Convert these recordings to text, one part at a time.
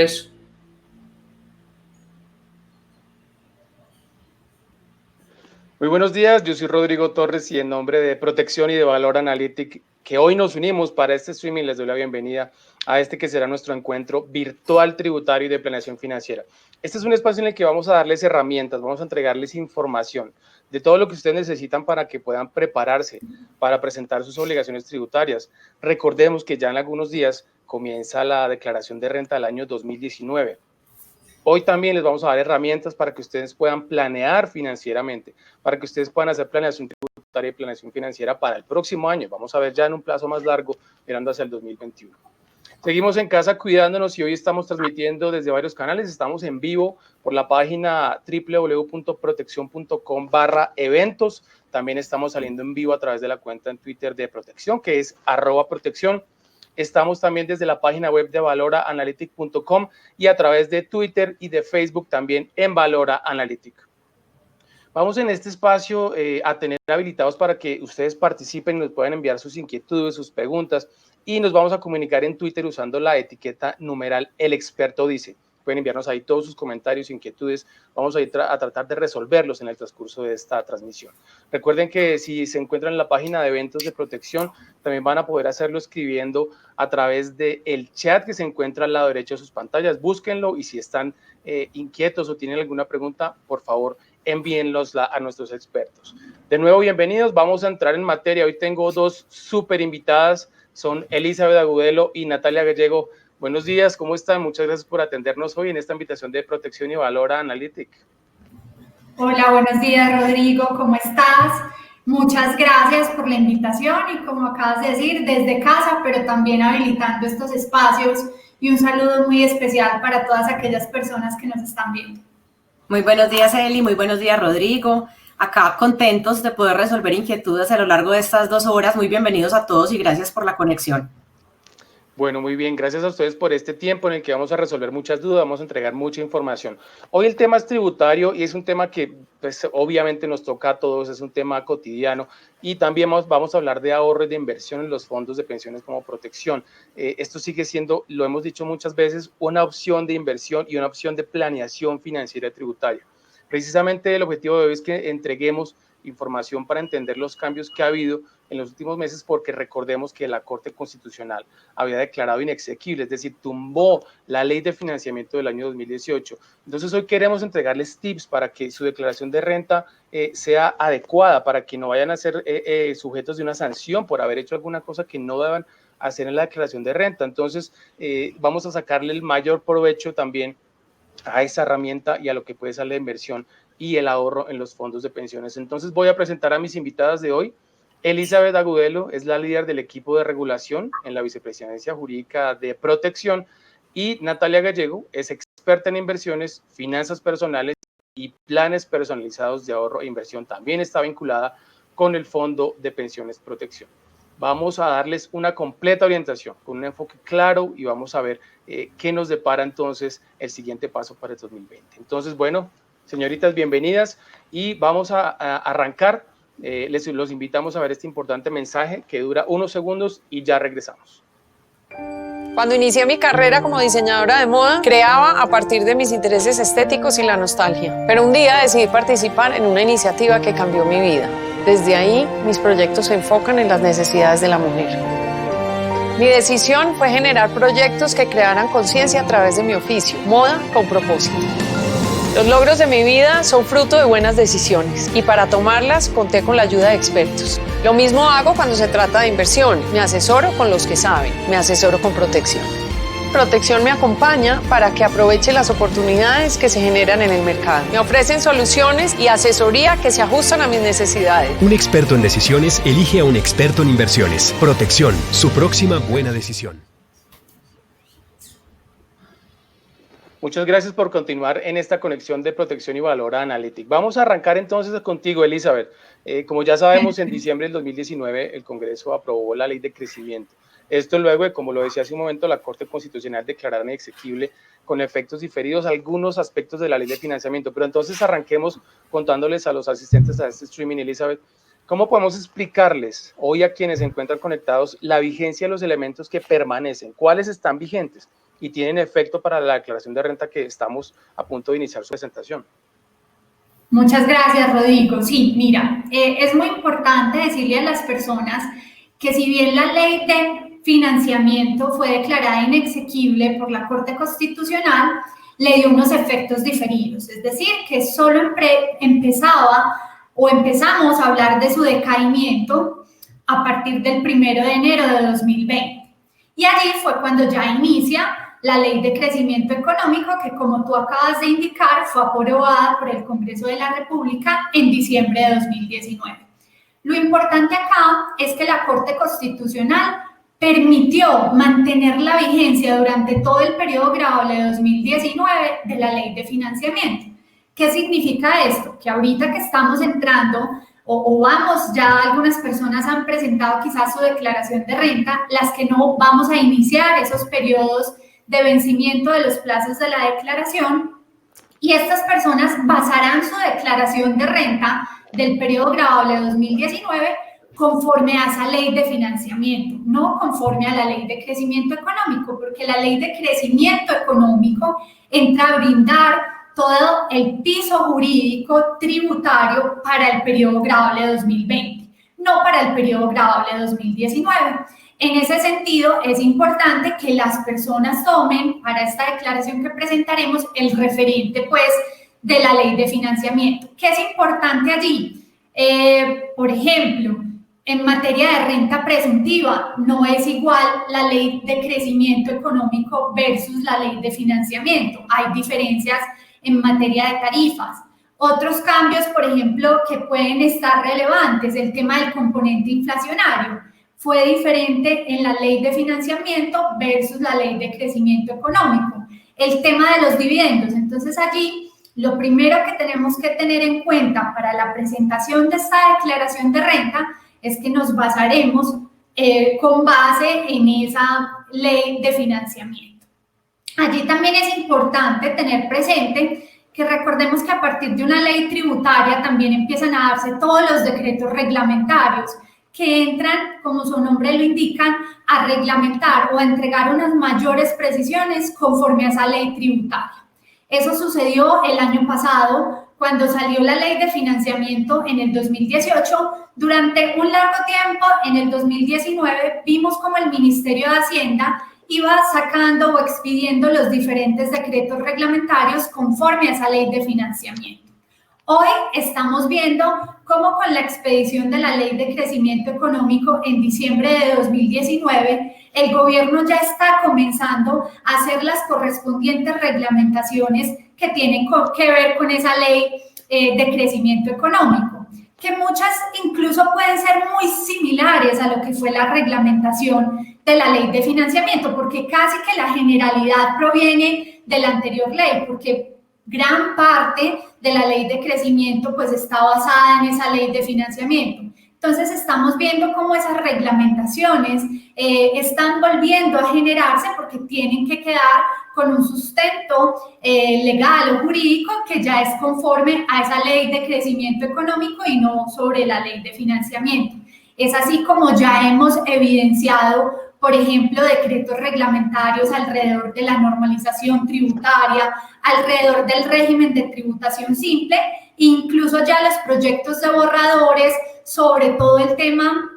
es. Muy buenos días, yo soy Rodrigo Torres y en nombre de Protección y de Valor Analytic, que hoy nos unimos para este streaming, les doy la bienvenida a este que será nuestro encuentro virtual tributario y de planeación financiera. Este es un espacio en el que vamos a darles herramientas, vamos a entregarles información de todo lo que ustedes necesitan para que puedan prepararse para presentar sus obligaciones tributarias. Recordemos que ya en algunos días comienza la declaración de renta del año 2019. Hoy también les vamos a dar herramientas para que ustedes puedan planear financieramente, para que ustedes puedan hacer planeación tributaria y planeación financiera para el próximo año. Vamos a ver ya en un plazo más largo, mirando hacia el 2021. Seguimos en casa cuidándonos y hoy estamos transmitiendo desde varios canales. Estamos en vivo por la página www.proteccion.com/eventos. También estamos saliendo en vivo a través de la cuenta en Twitter de Protección, que es @protección. Estamos también desde la página web de valoraanalytic.com y a través de Twitter y de Facebook también en Valora Analytic. Vamos en este espacio a tener habilitados para que ustedes participen, nos puedan enviar sus inquietudes, sus preguntas y nos vamos a comunicar en Twitter usando la etiqueta numeral El Experto Dice. Pueden enviarnos ahí todos sus comentarios, inquietudes. Vamos a ir a tratar de resolverlos en el transcurso de esta transmisión. Recuerden que si se encuentran en la página de eventos de Protección, también van a poder hacerlo escribiendo a través del chat que se encuentra al lado derecho de sus pantallas. Búsquenlo y si están inquietos o tienen alguna pregunta, por favor, envíenlos a nuestros expertos. De nuevo, bienvenidos. Vamos a entrar en materia. Hoy tengo dos súper invitadas. Son Elizabeth Agudelo y Natalia Gallego. Buenos días, ¿cómo están? Muchas gracias por atendernos hoy en esta invitación de Protección y Valor Analytic. Hola, buenos días, Rodrigo, ¿cómo estás? Muchas gracias por la invitación y como acabas de decir, desde casa, pero también habilitando estos espacios y un saludo muy especial para todas aquellas personas que nos están viendo. Muy buenos días, Eli, muy buenos días, Rodrigo. Acá contentos de poder resolver inquietudes a lo largo de estas 2 horas. Muy bienvenidos a todos y gracias por la conexión. Bueno, muy bien, gracias a ustedes por este tiempo en el que vamos a resolver muchas dudas, vamos a entregar mucha información. Hoy el tema es tributario y es un tema que pues, obviamente nos toca a todos, es un tema cotidiano y también vamos a hablar de ahorro y de inversión en los fondos de pensiones como Protección. Esto sigue siendo, lo hemos dicho muchas veces, una opción de inversión y una opción de planeación financiera tributaria. Precisamente el objetivo de hoy es que entreguemos información para entender los cambios que ha habido en los últimos meses, porque recordemos que la Corte Constitucional había declarado inexequible, es decir, tumbó la ley de financiamiento del año 2018. Entonces hoy queremos entregarles tips para que su declaración de renta sea adecuada, para que no vayan a ser sujetos de una sanción por haber hecho alguna cosa que no deban hacer en la declaración de renta. Entonces vamos a sacarle el mayor provecho también a esa herramienta y a lo que puede ser la inversión y el ahorro en los fondos de pensiones. Entonces voy a presentar a mis invitadas de hoy. Elizabeth Agudelo es la líder del equipo de regulación en la Vicepresidencia Jurídica de Protección y Natalia Gallego es experta en inversiones, finanzas personales y planes personalizados de ahorro e inversión. También está vinculada con el Fondo de Pensiones Protección. Vamos a darles una completa orientación con un enfoque claro y vamos a ver qué nos depara entonces el siguiente paso para el 2020. Entonces, bueno, señoritas, bienvenidas y vamos a arrancar. Los invitamos a ver este importante mensaje que dura unos segundos y ya regresamos. Cuando inicié mi carrera como diseñadora de moda, creaba a partir de mis intereses estéticos y la nostalgia. Pero un día decidí participar en una iniciativa que cambió mi vida. Desde ahí, mis proyectos se enfocan en las necesidades de la mujer. Mi decisión fue generar proyectos que crearan conciencia a través de mi oficio, moda con propósito. Los logros de mi vida son fruto de buenas decisiones y para tomarlas conté con la ayuda de expertos. Lo mismo hago cuando se trata de inversión. Me asesoro con los que saben, me asesoro con Protección. Protección me acompaña para que aproveche las oportunidades que se generan en el mercado. Me ofrecen soluciones y asesoría que se ajustan a mis necesidades. Un experto en decisiones elige a un experto en inversiones. Protección, su próxima buena decisión. Muchas gracias por continuar en esta conexión de Protección y Valor Analytic. Vamos a arrancar entonces contigo, Elizabeth. Como ya sabemos, en diciembre del 2019 el Congreso aprobó la Ley de Crecimiento. Esto luego de, como lo decía hace un momento, la Corte Constitucional declarara inexequible con efectos diferidos algunos aspectos de la Ley de Financiamiento. Pero entonces arranquemos contándoles a los asistentes a este streaming, Elizabeth, ¿cómo podemos explicarles hoy a quienes se encuentran conectados la vigencia de los elementos que permanecen? ¿Cuáles están vigentes? y tienen efecto para la declaración de renta que estamos a punto de iniciar su presentación. Muchas gracias, Rodrigo. Sí, mira, es muy importante decirle a las personas que si bien la ley de financiamiento fue declarada inexequible por la Corte Constitucional, le dio unos efectos diferidos, es decir, que solo empezamos a hablar de su decaimiento a partir del 1 de enero de 2020. Y allí fue cuando ya inicia la Ley de Crecimiento Económico, que como tú acabas de indicar, fue aprobada por el Congreso de la República en diciembre de 2019. Lo importante acá es que la Corte Constitucional permitió mantener la vigencia durante todo el periodo gravable de 2019 de la Ley de Financiamiento. ¿Qué significa esto? Que ahorita que estamos entrando ya algunas personas han presentado quizás su declaración de renta, las que no vamos a iniciar esos periodos de vencimiento de los plazos de la declaración, y estas personas basarán su declaración de renta del periodo gravable de 2019 conforme a esa ley de financiamiento, no conforme a la ley de crecimiento económico, porque la ley de crecimiento económico entra a brindar todo el piso jurídico tributario para el periodo gravable de 2020, no para el periodo gravable de 2019. En ese sentido, es importante que las personas tomen para esta declaración que presentaremos el referente, pues, de la ley de financiamiento. ¿Qué es importante allí? Por ejemplo, en materia de renta presuntiva, no es igual la ley de crecimiento económico versus la ley de financiamiento. Hay diferencias en materia de tarifas. Otros cambios, por ejemplo, que pueden estar relevantes, el tema del componente inflacionario. Fue diferente en la ley de financiamiento versus la ley de crecimiento económico. El tema de los dividendos. Entonces, allí, lo primero que tenemos que tener en cuenta para la presentación de esta declaración de renta es que nos basaremos con base en esa ley de financiamiento. Allí también es importante tener presente que recordemos que a partir de una ley tributaria también empiezan a darse todos los decretos reglamentarios que entran, como su nombre lo indican, a reglamentar o a entregar unas mayores precisiones conforme a esa ley tributaria. Eso sucedió el año pasado, cuando salió la ley de financiamiento en el 2018. Durante un largo tiempo, en el 2019, vimos como el Ministerio de Hacienda iba sacando o expidiendo los diferentes decretos reglamentarios conforme a esa ley de financiamiento. Hoy estamos viendo cómo con la expedición de la Ley de Crecimiento Económico en diciembre de 2019, el gobierno ya está comenzando a hacer las correspondientes reglamentaciones que tienen que ver con esa ley de crecimiento económico, que muchas incluso pueden ser muy similares a lo que fue la reglamentación de la ley de financiamiento, porque casi que la generalidad proviene de la anterior ley, porque gran parte de la ley de crecimiento pues está basada en esa ley de financiamiento. Entonces estamos viendo cómo esas reglamentaciones están volviendo a generarse porque tienen que quedar con un sustento legal o jurídico que ya es conforme a esa ley de crecimiento económico y no sobre la ley de financiamiento. Es así como ya hemos evidenciado, por ejemplo, decretos reglamentarios alrededor de la normalización tributaria, alrededor del régimen de tributación simple, incluso ya los proyectos de borradores sobre todo el tema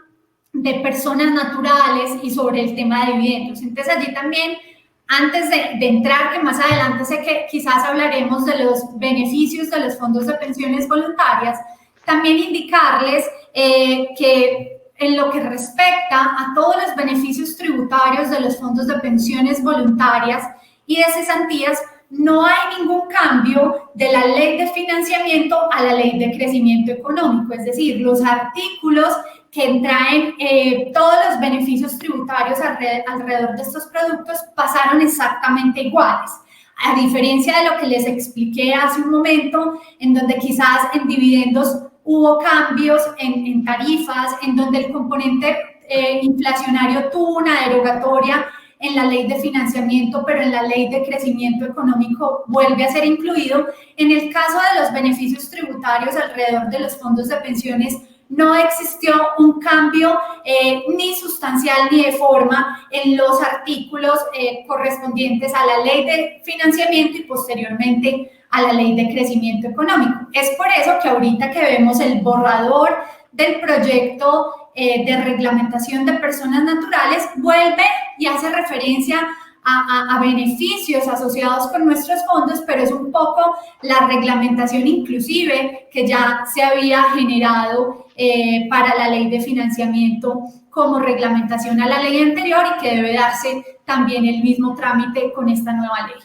de personas naturales y sobre el tema de dividendos. Entonces allí también, antes de entrar, que más adelante sé que quizás hablaremos de los beneficios de los fondos de pensiones voluntarias, también indicarles que en lo que respecta a todos los beneficios tributarios de los fondos de pensiones voluntarias y de cesantías, no hay ningún cambio de la ley de financiamiento a la ley de crecimiento económico, es decir, los artículos que traen todos los beneficios tributarios alrededor de estos productos pasaron exactamente iguales. A diferencia de lo que les expliqué hace un momento, en donde quizás en dividendos hubo cambios en tarifas, en donde el componente inflacionario tuvo una derogatoria en la ley de financiamiento, pero en la ley de crecimiento económico vuelve a ser incluido. En el caso de los beneficios tributarios alrededor de los fondos de pensiones, no existió un cambio ni sustancial ni de forma en los artículos correspondientes a la ley de financiamiento y posteriormente a la ley de crecimiento económico. Es por eso que ahorita que vemos el borrador del proyecto de reglamentación de personas naturales, vuelve y hace referencia a beneficios asociados con nuestros fondos, pero es un poco la reglamentación inclusive que ya se había generado para la ley de financiamiento como reglamentación a la ley anterior y que debe darse también el mismo trámite con esta nueva ley.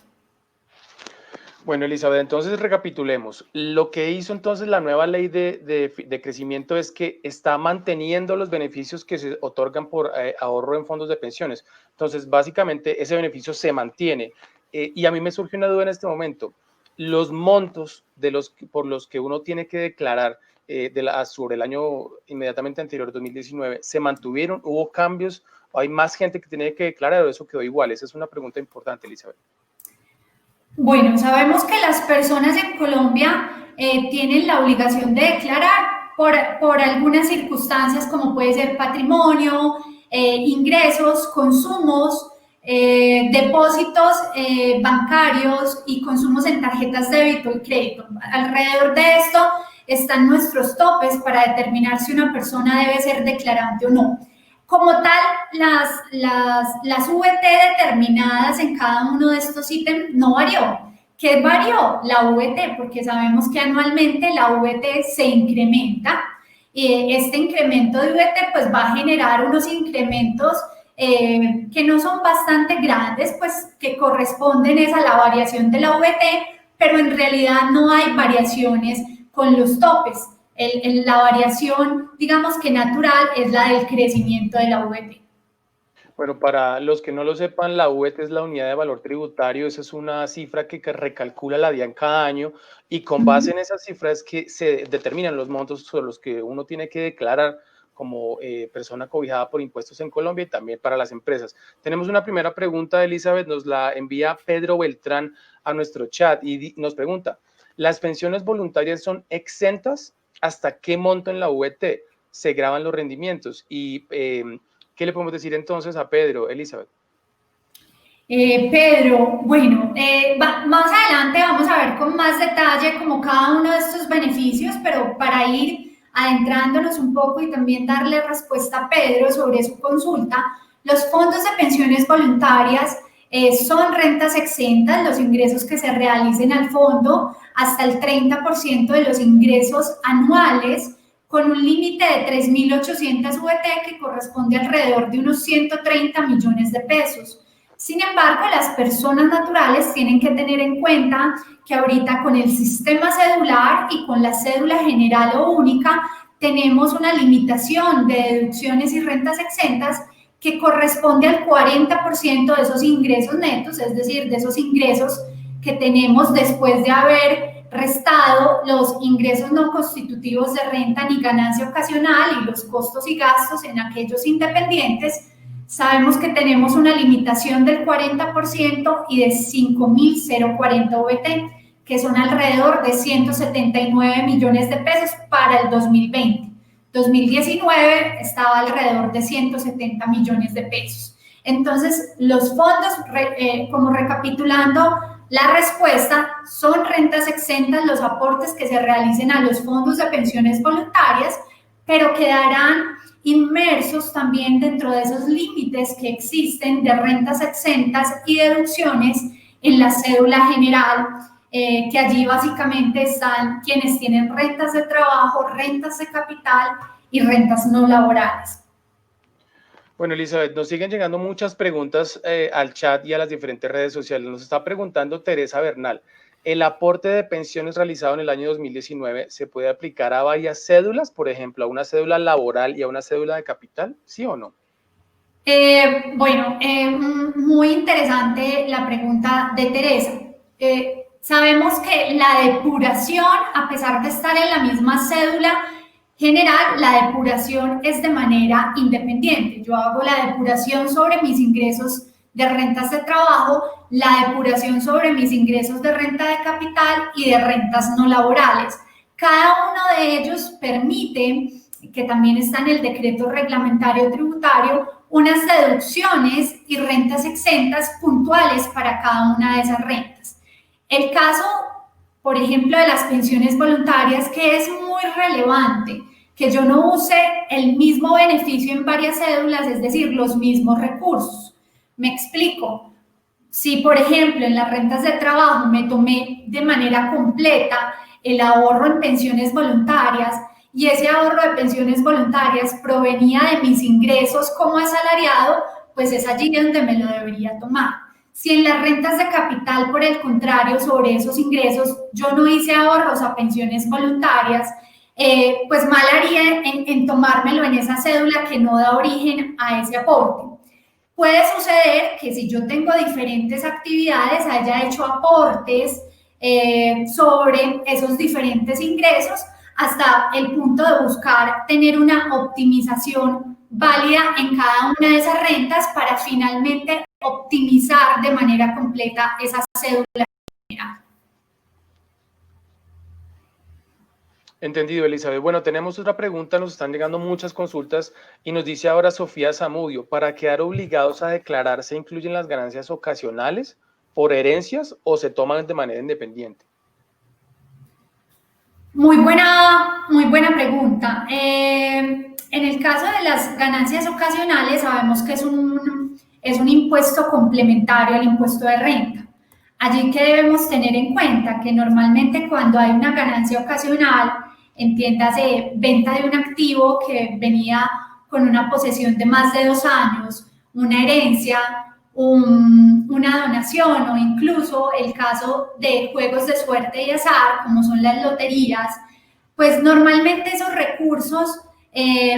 Bueno, Elizabeth, entonces recapitulemos. Lo que hizo entonces la nueva ley de crecimiento es que está manteniendo los beneficios que se otorgan por ahorro en fondos de pensiones. Entonces, básicamente, ese beneficio se mantiene. Y a mí me surge una duda en este momento. Los montos por los que uno tiene que declarar sobre el año inmediatamente anterior, 2019, ¿se mantuvieron? ¿Hubo cambios? ¿Hay más gente que tiene que declarar o eso quedó igual? Esa es una pregunta importante, Elizabeth. Bueno, sabemos que las personas en Colombia tienen la obligación de declarar por algunas circunstancias como puede ser patrimonio, ingresos, consumos, depósitos bancarios y consumos en tarjetas de débito y crédito. Alrededor de esto están nuestros topes para determinar si una persona debe ser declarante o no. Como tal, las VT determinadas en cada uno de estos ítems no varió. ¿Qué varió? La VT, porque sabemos que anualmente la VT se incrementa. Este incremento de VT pues, va a generar unos incrementos que no son bastante grandes, pues que corresponden a la variación de la VT, pero en realidad no hay variaciones con los topes. La variación, digamos que natural, es la del crecimiento de la VT. Bueno, para los que no lo sepan, la VT es la unidad de valor tributario. Esa es una cifra que recalcula la DIAN cada año y con base en esas cifras que se determinan los montos sobre los que uno tiene que declarar como persona cobijada por impuestos en Colombia y también para las empresas. Tenemos una primera pregunta, Elizabeth, nos la envía Pedro Beltrán a nuestro chat y nos pregunta, ¿las pensiones voluntarias son exentas? ¿Hasta qué monto en la VT se graban los rendimientos? Y ¿qué le podemos decir entonces a Pedro, Elizabeth? Pedro, bueno, más adelante vamos a ver con más detalle como cada uno de estos beneficios, pero para ir adentrándonos un poco y también darle respuesta a Pedro sobre su consulta, los fondos de pensiones voluntarias son rentas exentas, los ingresos que se realicen al fondo, hasta el 30% de los ingresos anuales, con un límite de 3.800 VT que corresponde alrededor de unos 130 millones de pesos. Sin embargo, las personas naturales tienen que tener en cuenta que ahorita con el sistema cedular y con la cédula general o única tenemos una limitación de deducciones y rentas exentas que corresponde al 40% de esos ingresos netos, es decir, de esos ingresos que tenemos después de haber restado los ingresos no constitutivos de renta ni ganancia ocasional y los costos y gastos en aquellos independientes. Sabemos que tenemos una limitación del 40% y de 5.040 VT, que son alrededor de 179 millones de pesos para el 2020. 2019 estaba alrededor de 170 millones de pesos. Entonces, los fondos, como recapitulando la respuesta, son rentas exentas los aportes que se realicen a los fondos de pensiones voluntarias, pero quedarán inmersos también dentro de esos límites que existen de rentas exentas y deducciones en la cédula general, que allí básicamente están quienes tienen rentas de trabajo, rentas de capital y rentas no laborales. Bueno, Elizabeth, nos siguen llegando muchas preguntas al chat y a las diferentes redes sociales. Nos está preguntando Teresa Bernal, ¿el aporte de pensiones realizado en el año 2019 se puede aplicar a varias cédulas, por ejemplo, a una cédula laboral y a una cédula de capital? ¿Sí o no? Muy interesante la pregunta de Teresa. Sabemos que la depuración, a pesar de estar en la misma cédula general, la depuración es de manera independiente. Yo hago la depuración sobre mis ingresos de rentas de trabajo, la depuración sobre mis ingresos de renta de capital y de rentas no laborales. Cada uno de ellos permite que también está en el decreto reglamentario tributario, unas deducciones y rentas exentas puntuales para cada una de esas rentas. El caso, por ejemplo, de las pensiones voluntarias, que es muy relevante, que yo no use el mismo beneficio en varias cédulas, es decir, los mismos recursos. Me explico. Si, por ejemplo, en las rentas de trabajo me tomé de manera completa el ahorro en pensiones voluntarias y ese ahorro de pensiones voluntarias provenía de mis ingresos como asalariado, pues es allí donde me lo debería tomar. Si en las rentas de capital, por el contrario, sobre esos ingresos, yo no hice ahorros a pensiones voluntarias, pues mal haría en tomármelo en esa cédula que no da origen a ese aporte. Puede suceder que si yo tengo diferentes actividades, haya hecho aportes sobre esos diferentes ingresos hasta el punto de buscar tener una optimización válida en cada una de esas rentas para finalmente optimizar de manera completa esa cédula. Entendido, Elizabeth. Bueno, tenemos otra pregunta, nos están llegando muchas consultas y nos dice ahora Sofía Zamudio, ¿para quedar obligados a declarar se incluyen las ganancias ocasionales por herencias o se toman de manera independiente? Muy buena pregunta. En el caso de las ganancias ocasionales, sabemos que es un impuesto complementario al impuesto de renta. Allí que debemos tener en cuenta que normalmente cuando hay una ganancia ocasional, entiéndase venta de un activo que venía con una posesión de más de 2 años, una herencia, una donación o incluso el caso de juegos de suerte y azar, como son las loterías, pues normalmente esos recursos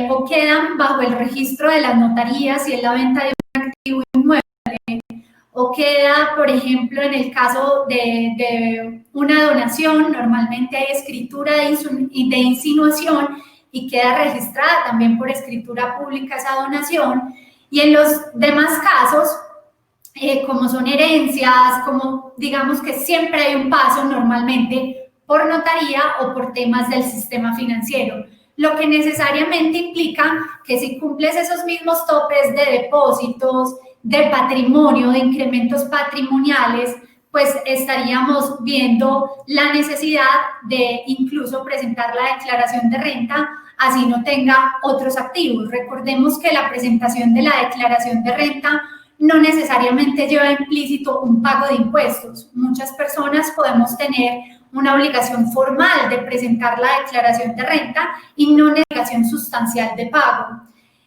o quedan bajo el registro de las notarías si es la venta de un activo inmueble, o queda, por ejemplo, en el caso de una donación, normalmente hay escritura de insinuación y queda registrada también por escritura pública esa donación. Y en los demás casos, como son herencias, como digamos que siempre hay un paso normalmente por notaría o por temas del sistema financiero, lo que necesariamente implica que si cumples esos mismos topes de depósitos, de patrimonio, de incrementos patrimoniales, pues estaríamos viendo la necesidad de incluso presentar la declaración de renta, así no tenga otros activos. Recordemos que la presentación de la declaración de renta no necesariamente lleva implícito un pago de impuestos. Muchas personas podemos tener una obligación formal de presentar la declaración de renta y no una obligación sustancial de pago.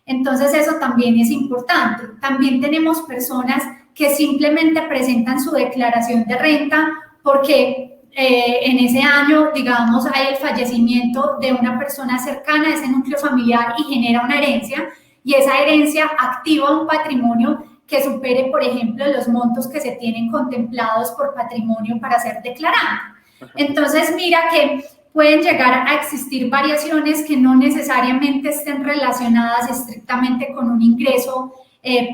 Entonces eso también es importante. También tenemos personas que simplemente presentan su declaración de renta porque en ese año, digamos, hay el fallecimiento de una persona cercana a ese núcleo familiar y genera una herencia, y esa herencia activa un patrimonio que supere, por ejemplo, los montos que se tienen contemplados por patrimonio para ser declarado. Entonces, mira que pueden llegar a existir variaciones que no necesariamente estén relacionadas estrictamente con un ingreso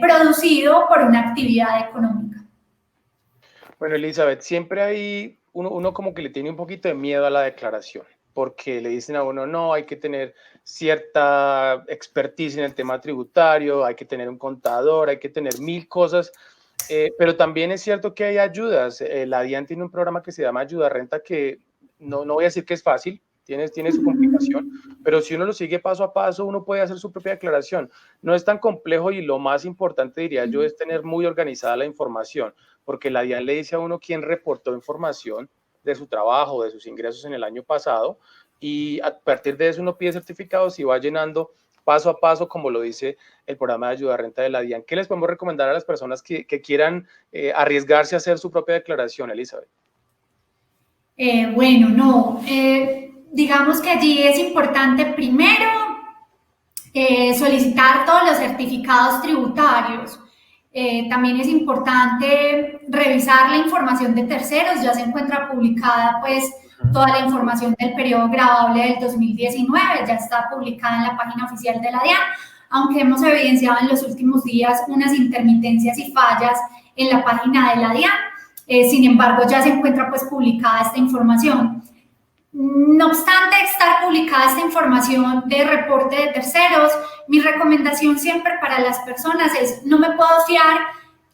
producido por una actividad económica. Bueno, Elizabeth, siempre hay uno como que le tiene un poquito de miedo a la declaración, porque le dicen a uno, no, hay que tener cierta expertise en el tema tributario, hay que tener un contador, hay que tener 1000 cosas, pero también es cierto que hay ayudas. La DIAN tiene un programa que se llama Ayuda Renta que no voy a decir que es fácil, tiene su complicación, pero si uno lo sigue paso a paso, uno puede hacer su propia declaración. No es tan complejo y lo más importante, diría yo, es tener muy organizada la información, porque la DIAN le dice a uno quién reportó información de su trabajo, de sus ingresos en el año pasado, y a partir de eso uno pide certificados y va llenando paso a paso, como lo dice el programa de ayuda a renta de la DIAN. ¿Qué les podemos recomendar a las personas que quieran arriesgarse a hacer su propia declaración, Elizabeth? Digamos que allí es importante primero solicitar todos los certificados tributarios. También es importante revisar la información de terceros. Ya se encuentra publicada pues toda la información del periodo gravable del 2019, ya está publicada en la página oficial de la DIAN, aunque hemos evidenciado en los últimos días unas intermitencias y fallas en la página de la DIAN. Sin embargo, ya se encuentra pues publicada esta información. No obstante estar publicada esta información de reporte de terceros, mi recomendación siempre para las personas es no me puedo fiar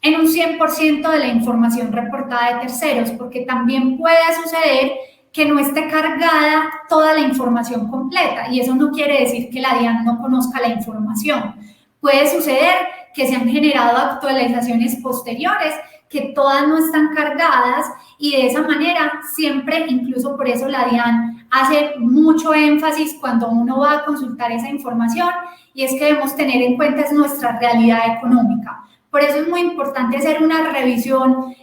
en un 100% de la información reportada de terceros, porque también puede suceder que no esté cargada toda la información completa y eso no quiere decir que la DIAN no conozca la información. Puede suceder que se han generado actualizaciones posteriores que todas no están cargadas y de esa manera siempre, incluso por eso la DIAN hace mucho énfasis cuando uno va a consultar esa información y es que debemos tener en cuenta es nuestra realidad económica. Por eso es muy importante hacer una revisión,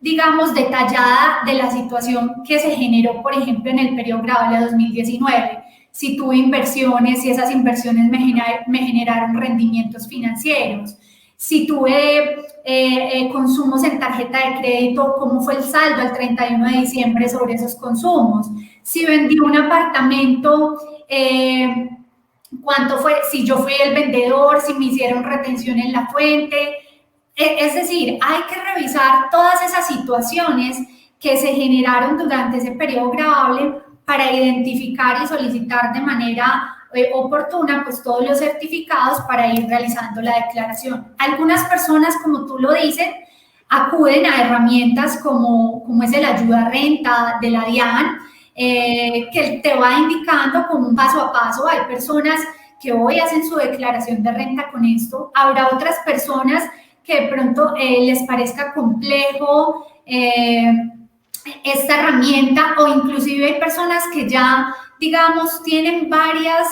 digamos, detallada de la situación que se generó, por ejemplo, en el periodo grabable de 2019. Si tuve inversiones, si esas inversiones me generaron rendimientos financieros, si tuve consumos en tarjeta de crédito, cómo fue el saldo al 31 de diciembre sobre esos consumos, si vendí un apartamento, cuánto fue, si yo fui el vendedor, si me hicieron retención en la fuente. Es decir, hay que revisar todas esas situaciones que se generaron durante ese periodo grabable para identificar y solicitar de manera oportuna pues todos los certificados para ir realizando la declaración. Algunas personas, como tú lo dices, acuden a herramientas como es el ayuda a renta de la DIAN, que te va indicando como un paso a paso. Hay personas que hoy hacen su declaración de renta con esto, habrá otras personas que de pronto les parezca complejo esta herramienta, o inclusive hay personas que ya, digamos, tienen varias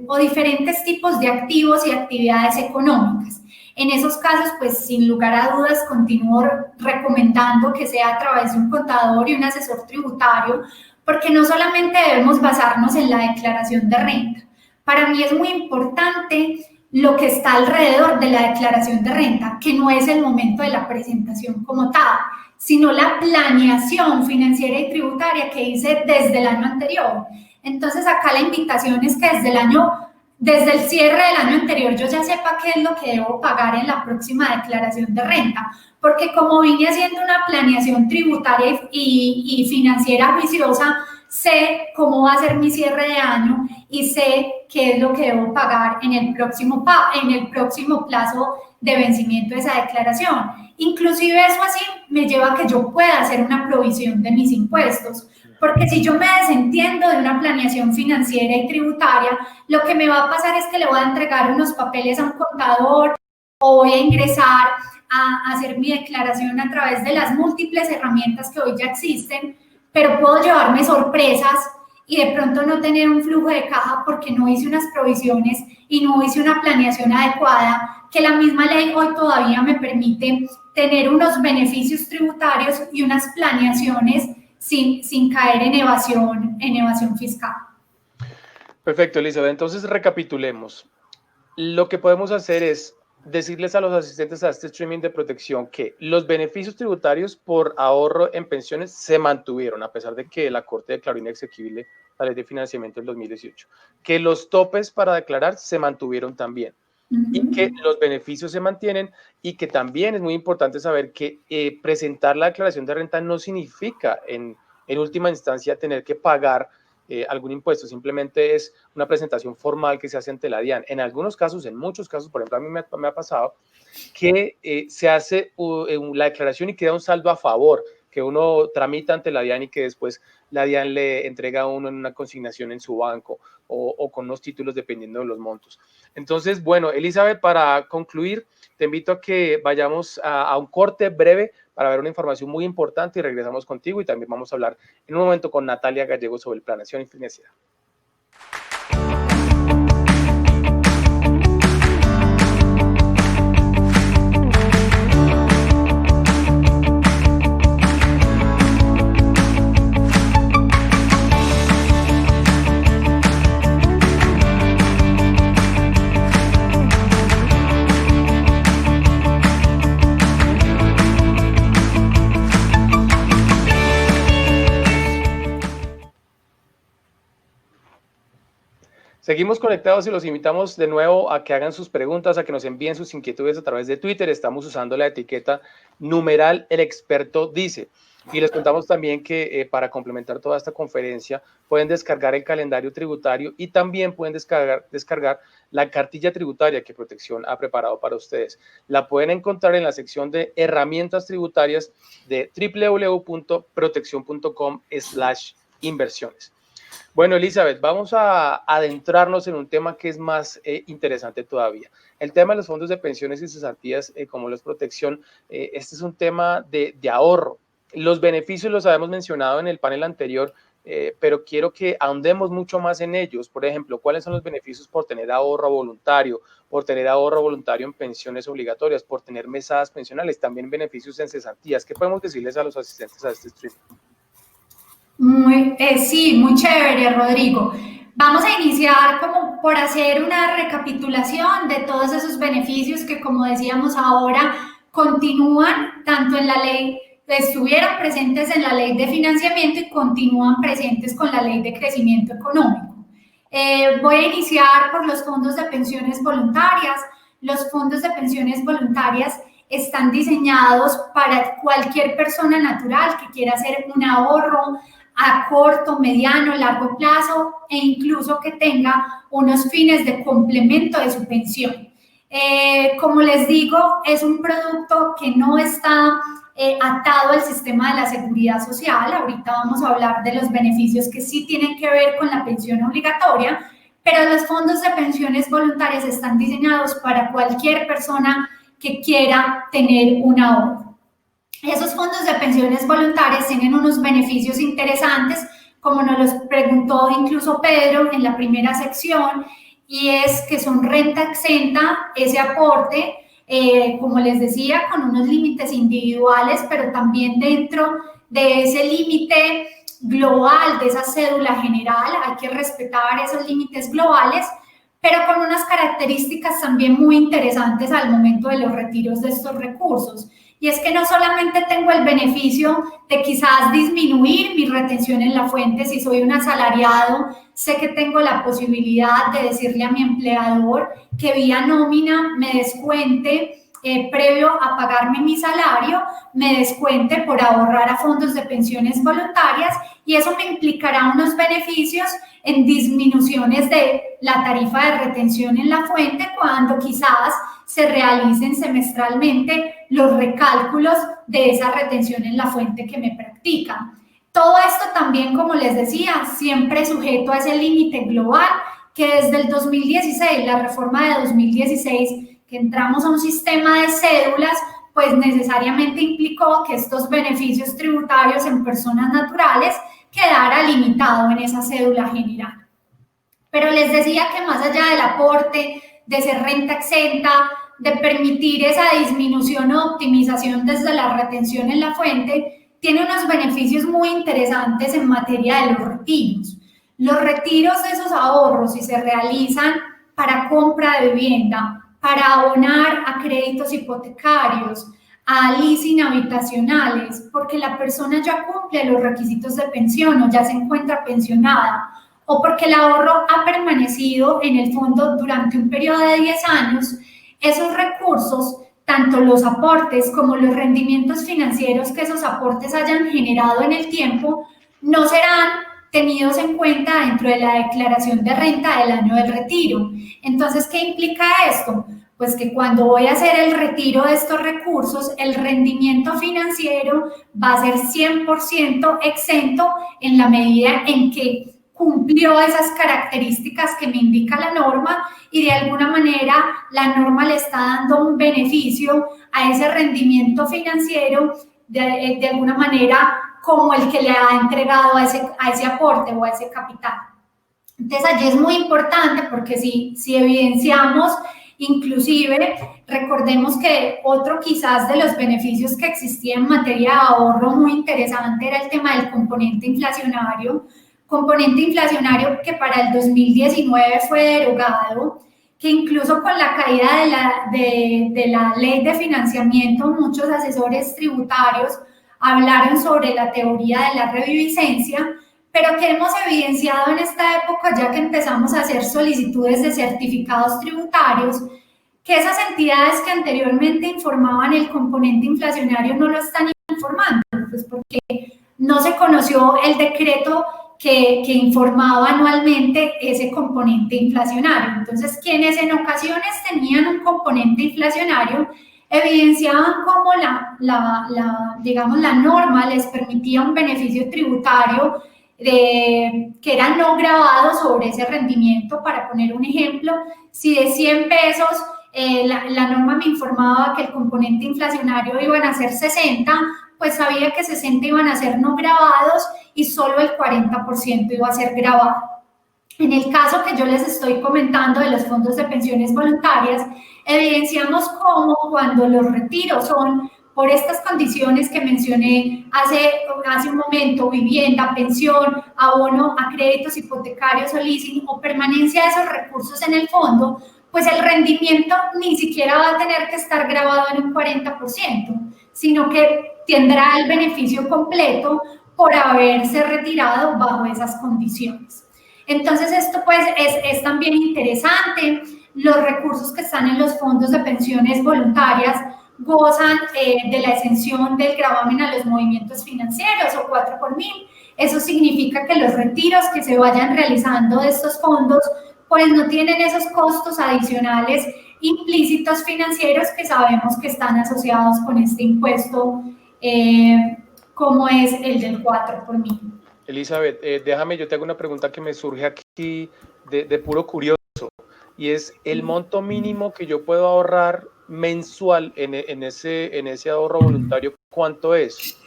o diferentes tipos de activos y actividades económicas. En esos casos, pues sin lugar a dudas, continúo recomendando que sea a través de un contador y un asesor tributario, porque no solamente debemos basarnos en la declaración de renta. Para mí es muy importante lo que está alrededor de la declaración de renta, que no es el momento de la presentación como tal, sino la planeación financiera y tributaria que hice desde el año anterior. Entonces acá la invitación es que desde el cierre del año anterior yo ya sepa qué es lo que debo pagar en la próxima declaración de renta, porque como vine haciendo una planeación tributaria y financiera juiciosa, sé cómo va a ser mi cierre de año y sé qué es lo que debo pagar en el próximo plazo de vencimiento de esa declaración. Inclusive eso así me lleva a que yo pueda hacer una provisión de mis impuestos, porque si yo me desentiendo de una planeación financiera y tributaria, lo que me va a pasar es que le voy a entregar unos papeles a un contador o voy a ingresar a hacer mi declaración a través de las múltiples herramientas que hoy ya existen, pero puedo llevarme sorpresas y de pronto no tener un flujo de caja porque no hice unas provisiones y no hice una planeación adecuada, que la misma ley hoy todavía me permite tener unos beneficios tributarios y unas planeaciones sin caer en evasión fiscal. Perfecto, Elizabeth. Entonces recapitulemos. Lo que podemos hacer es decirles a los asistentes a este streaming de protección que los beneficios tributarios por ahorro en pensiones se mantuvieron, a pesar de que la Corte declaró inexequible la ley de financiamiento del 2018, que los topes para declarar se mantuvieron también y que los beneficios se mantienen, y que también es muy importante saber que presentar la declaración de renta no significa en última instancia tener que pagar algún impuesto, simplemente es una presentación formal que se hace ante la DIAN. En algunos casos, en muchos casos, por ejemplo, a mí me ha pasado que se hace la declaración y queda un saldo a favor, que uno tramita ante la DIAN y que después la DIAN le entrega a uno en una consignación en su banco o con unos títulos dependiendo de los montos. Entonces, bueno, Elizabeth, para concluir, te invito a que vayamos a un corte breve para ver una información muy importante y regresamos contigo, y también vamos a hablar en un momento con Natalia Gallego sobre planeación financiera. Seguimos conectados y los invitamos de nuevo a que hagan sus preguntas, a que nos envíen sus inquietudes a través de Twitter. Estamos usando la etiqueta #el experto dice. Y les contamos también que para complementar toda esta conferencia pueden descargar el calendario tributario y también pueden descargar la cartilla tributaria que Protección ha preparado para ustedes. La pueden encontrar en la sección de herramientas tributarias de www.proteccion.com/inversiones. Bueno, Elizabeth, vamos a adentrarnos en un tema que es más interesante todavía. El tema de los fondos de pensiones y cesantías, como lo es Protección, este es un tema de ahorro. Los beneficios los habíamos mencionado en el panel anterior, pero quiero que ahondemos mucho más en ellos. Por ejemplo, ¿cuáles son los beneficios por tener ahorro voluntario, por tener ahorro voluntario en pensiones obligatorias, por tener mesadas pensionales, también beneficios en cesantías? ¿Qué podemos decirles a los asistentes a este stream? Sí, muy chévere, Rodrigo. Vamos a iniciar como por hacer una recapitulación de todos esos beneficios que, como decíamos ahora, continúan tanto en la ley, estuvieron presentes en la ley de financiamiento y continúan presentes con la ley de crecimiento económico. Voy a iniciar por los fondos de pensiones voluntarias. Los fondos de pensiones voluntarias están diseñados para cualquier persona natural que quiera hacer un ahorro a corto, mediano, largo plazo e incluso que tenga unos fines de complemento de su pensión. Como les digo, es un producto que no está atado al sistema de la seguridad social. Ahorita vamos a hablar de los beneficios que sí tienen que ver con la pensión obligatoria, pero los fondos de pensiones voluntarias están diseñados para cualquier persona que quiera tener un ahorro. Esos fondos de pensiones voluntarias tienen unos beneficios interesantes, como nos los preguntó incluso Pedro en la primera sección, y es que son renta exenta ese aporte, como les decía, con unos límites individuales, pero también dentro de ese límite global, de esa cédula general, hay que respetar esos límites globales, pero con unas características también muy interesantes al momento de los retiros de estos recursos. Y es que no solamente tengo el beneficio de quizás disminuir mi retención en la fuente, si soy un asalariado, sé que tengo la posibilidad de decirle a mi empleador que vía nómina me descuente, previo a pagarme mi salario, me descuente por ahorrar a fondos de pensiones voluntarias, y eso me implicará unos beneficios en disminuciones de la tarifa de retención en la fuente cuando quizás se realicen semestralmente los recálculos de esa retención en la fuente que me practican. Todo esto también, como les decía, siempre sujeto a ese límite global que desde el 2016, la reforma de 2016, que entramos a un sistema de cédulas, pues necesariamente implicó que estos beneficios tributarios en personas naturales quedara limitado en esa cédula general. Pero les decía que más allá del aporte, de ser renta exenta, de permitir esa disminución o optimización desde la retención en la fuente, tiene unos beneficios muy interesantes en materia de los retiros. Los retiros de esos ahorros, si se realizan para compra de vivienda, para abonar a créditos hipotecarios, a leasing habitacionales, porque la persona ya cumple los requisitos de pensión o ya se encuentra pensionada, o porque el ahorro ha permanecido en el fondo durante un periodo de 10 años, esos recursos, tanto los aportes como los rendimientos financieros que esos aportes hayan generado en el tiempo, no serán tenidos en cuenta dentro de la declaración de renta del año del retiro. Entonces, ¿qué implica esto? Pues que cuando voy a hacer el retiro de estos recursos, el rendimiento financiero va a ser 100% exento en la medida en que cumplió esas características que me indica la norma, y de alguna manera la norma le está dando un beneficio a ese rendimiento financiero de alguna manera como el que le ha entregado a ese aporte o a ese capital. Entonces allí es muy importante porque si evidenciamos, inclusive recordemos que otro quizás de los beneficios que existía en materia de ahorro muy interesante era el tema del componente inflacionario que para el 2019 fue derogado, que incluso con la caída de la ley de financiamiento, muchos asesores tributarios hablaron sobre la teoría de la reviviscencia, pero que hemos evidenciado en esta época, ya que empezamos a hacer solicitudes de certificados tributarios, que esas entidades que anteriormente informaban el componente inflacionario no lo están informando? Pues porque no se conoció el decreto que informaba anualmente ese componente inflacionario. Entonces, quienes en ocasiones tenían un componente inflacionario evidenciaban cómo digamos, la norma les permitía un beneficio tributario que era no grabado sobre ese rendimiento. Para poner un ejemplo, si de 100 pesos la norma me informaba que el componente inflacionario iban a ser 60, pues sabía que 60 iban a ser no grabados y solo el 40% iba a ser grabado. En el caso que yo les estoy comentando de los fondos de pensiones voluntarias, evidenciamos cómo cuando los retiros son por estas condiciones que mencioné hace un momento, vivienda, pensión, abono a créditos hipotecarios o leasing o permanencia de esos recursos en el fondo, pues el rendimiento ni siquiera va a tener que estar grabado en un 40%, sino que tendrá el beneficio completo por haberse retirado bajo esas condiciones. Entonces esto pues es también interesante. Los recursos que están en los fondos de pensiones voluntarias gozan de la exención del gravamen a los movimientos financieros o 4 por 1000. Eso significa que los retiros que se vayan realizando de estos fondos pues no tienen esos costos adicionales implícitos financieros que sabemos que están asociados con este impuesto, como es el del 4 por 1000. Elizabeth, déjame, yo te hago una pregunta que me surge aquí de puro curioso, y es el monto mínimo que yo puedo ahorrar mensual en ese ahorro voluntario, ¿cuánto es?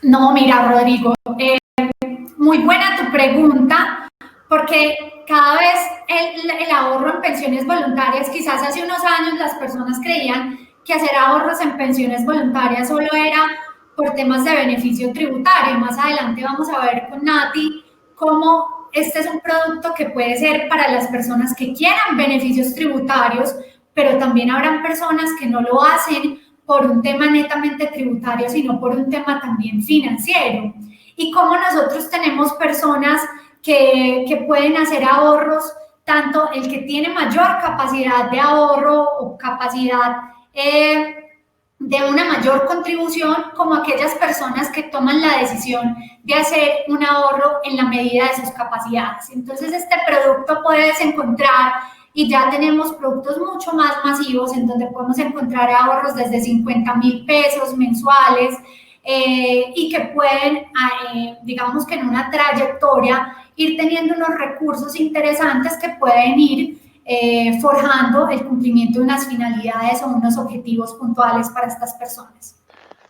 No, mira, Rodrigo, muy buena tu pregunta, porque cada vez el ahorro en pensiones voluntarias, quizás hace unos años las personas creían que hacer ahorros en pensiones voluntarias solo era por temas de beneficio tributario. Más adelante vamos a ver con Nati cómo este es un producto que puede ser para las personas que quieran beneficios tributarios, pero también habrán personas que no lo hacen por un tema netamente tributario, sino por un tema también financiero. Y cómo nosotros tenemos personas que pueden hacer ahorros, tanto el que tiene mayor capacidad de ahorro o capacidad de una mayor contribución, como aquellas personas que toman la decisión de hacer un ahorro en la medida de sus capacidades. Entonces, este producto puedes encontrar, y ya tenemos productos mucho más masivos en donde podemos encontrar ahorros desde 50,000 pesos mensuales y que pueden, digamos que en una trayectoria, ir teniendo unos recursos interesantes que pueden ir forjando el cumplimiento de unas finalidades o unos objetivos puntuales para estas personas.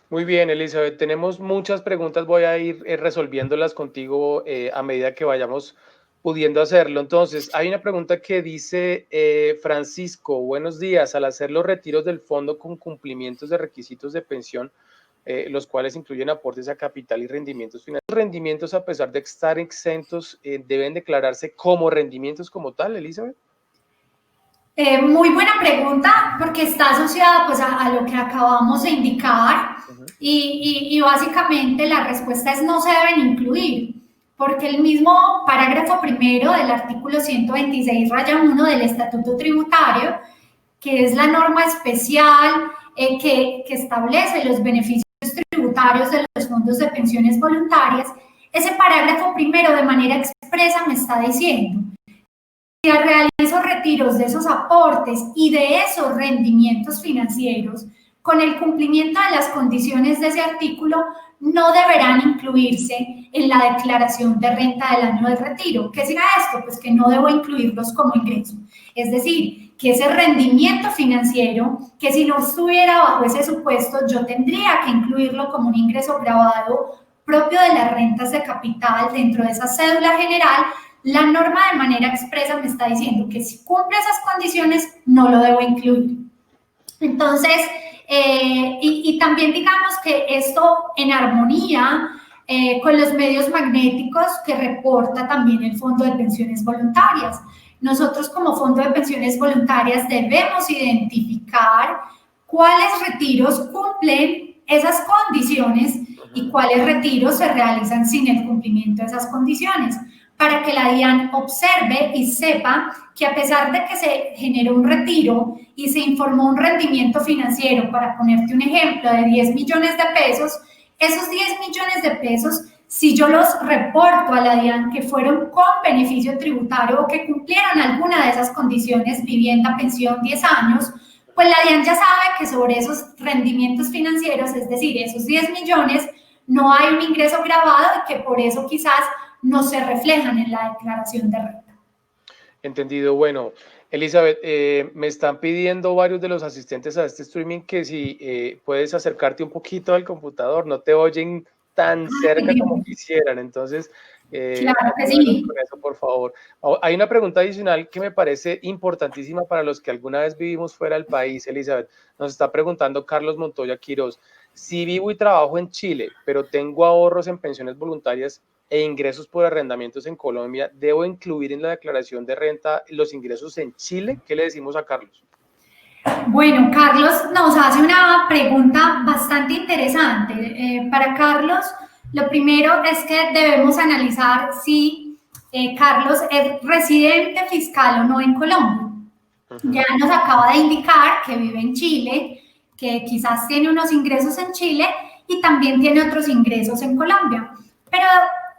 Muy bien, Elizabeth, tenemos muchas preguntas, voy a ir resolviéndolas contigo a medida que vayamos pudiendo hacerlo. Entonces, hay una pregunta que dice Francisco, buenos días, al hacer los retiros del fondo con cumplimientos de requisitos de pensión, los cuales incluyen aportes a capital y rendimientos financieros. ¿Los rendimientos, a pesar de estar exentos, deben declararse como rendimientos como tal, Elizabeth? Muy buena pregunta, porque está asociada pues a lo que acabamos de indicar. Y básicamente la respuesta es no se deben incluir, porque el mismo parágrafo primero del artículo 126-1 del Estatuto Tributario, que es la norma especial que establece los beneficios tributarios de los fondos de pensiones voluntarias, ese parágrafo primero de manera expresa me está diciendo: si realizo retiros de esos aportes y de esos rendimientos financieros con el cumplimiento de las condiciones de ese artículo, no deberán incluirse en la declaración de renta del año del retiro. ¿Qué será esto? Pues que no debo incluirlos como ingreso. Es decir, que ese rendimiento financiero, que si no estuviera bajo ese supuesto, yo tendría que incluirlo como un ingreso grabado propio de las rentas de capital dentro de esa cédula general. La norma de manera expresa me está diciendo que si cumple esas condiciones, no lo debo incluir. Entonces, y también digamos que esto en armonía con los medios magnéticos que reporta también el Fondo de Pensiones Voluntarias. Nosotros como Fondo de Pensiones Voluntarias debemos identificar cuáles retiros cumplen esas condiciones y cuáles retiros se realizan sin el cumplimiento de esas condiciones. para que la DIAN observe y sepa que a pesar de que se generó un retiro y se informó un rendimiento financiero, para ponerte un ejemplo, de 10 millones de pesos, esos 10 millones de pesos, si yo los reporto a la DIAN que fueron con beneficio tributario o que cumplieron alguna de esas condiciones, vivienda, pensión, 10 años, pues la DIAN ya sabe que sobre esos rendimientos financieros, es decir, esos 10 millones, no hay un ingreso grabado y que por eso quizás no se reflejan en la declaración de renta. Entendido. Bueno, Elizabeth, me están pidiendo varios de los asistentes a este streaming que si puedes acercarte un poquito al computador, no te oyen tan cerca como quisieran, entonces, claro que sí. Con eso, por favor. Hay una pregunta adicional que me parece importantísima para los que alguna vez vivimos fuera del país, Elizabeth. Nos está preguntando Carlos Montoya Quiroz: si vivo y trabajo en Chile, pero tengo ahorros en pensiones voluntarias e ingresos por arrendamientos en Colombia, ¿debo incluir en la declaración de renta los ingresos en Chile? ¿Qué le decimos a Carlos? Bueno, Carlos nos hace una pregunta bastante interesante. Para Carlos, lo primero es que debemos analizar si Carlos es residente fiscal o no en Colombia. Ya nos acaba de indicar que vive en Chile, que quizás tiene unos ingresos en Chile y también tiene otros ingresos en Colombia. Pero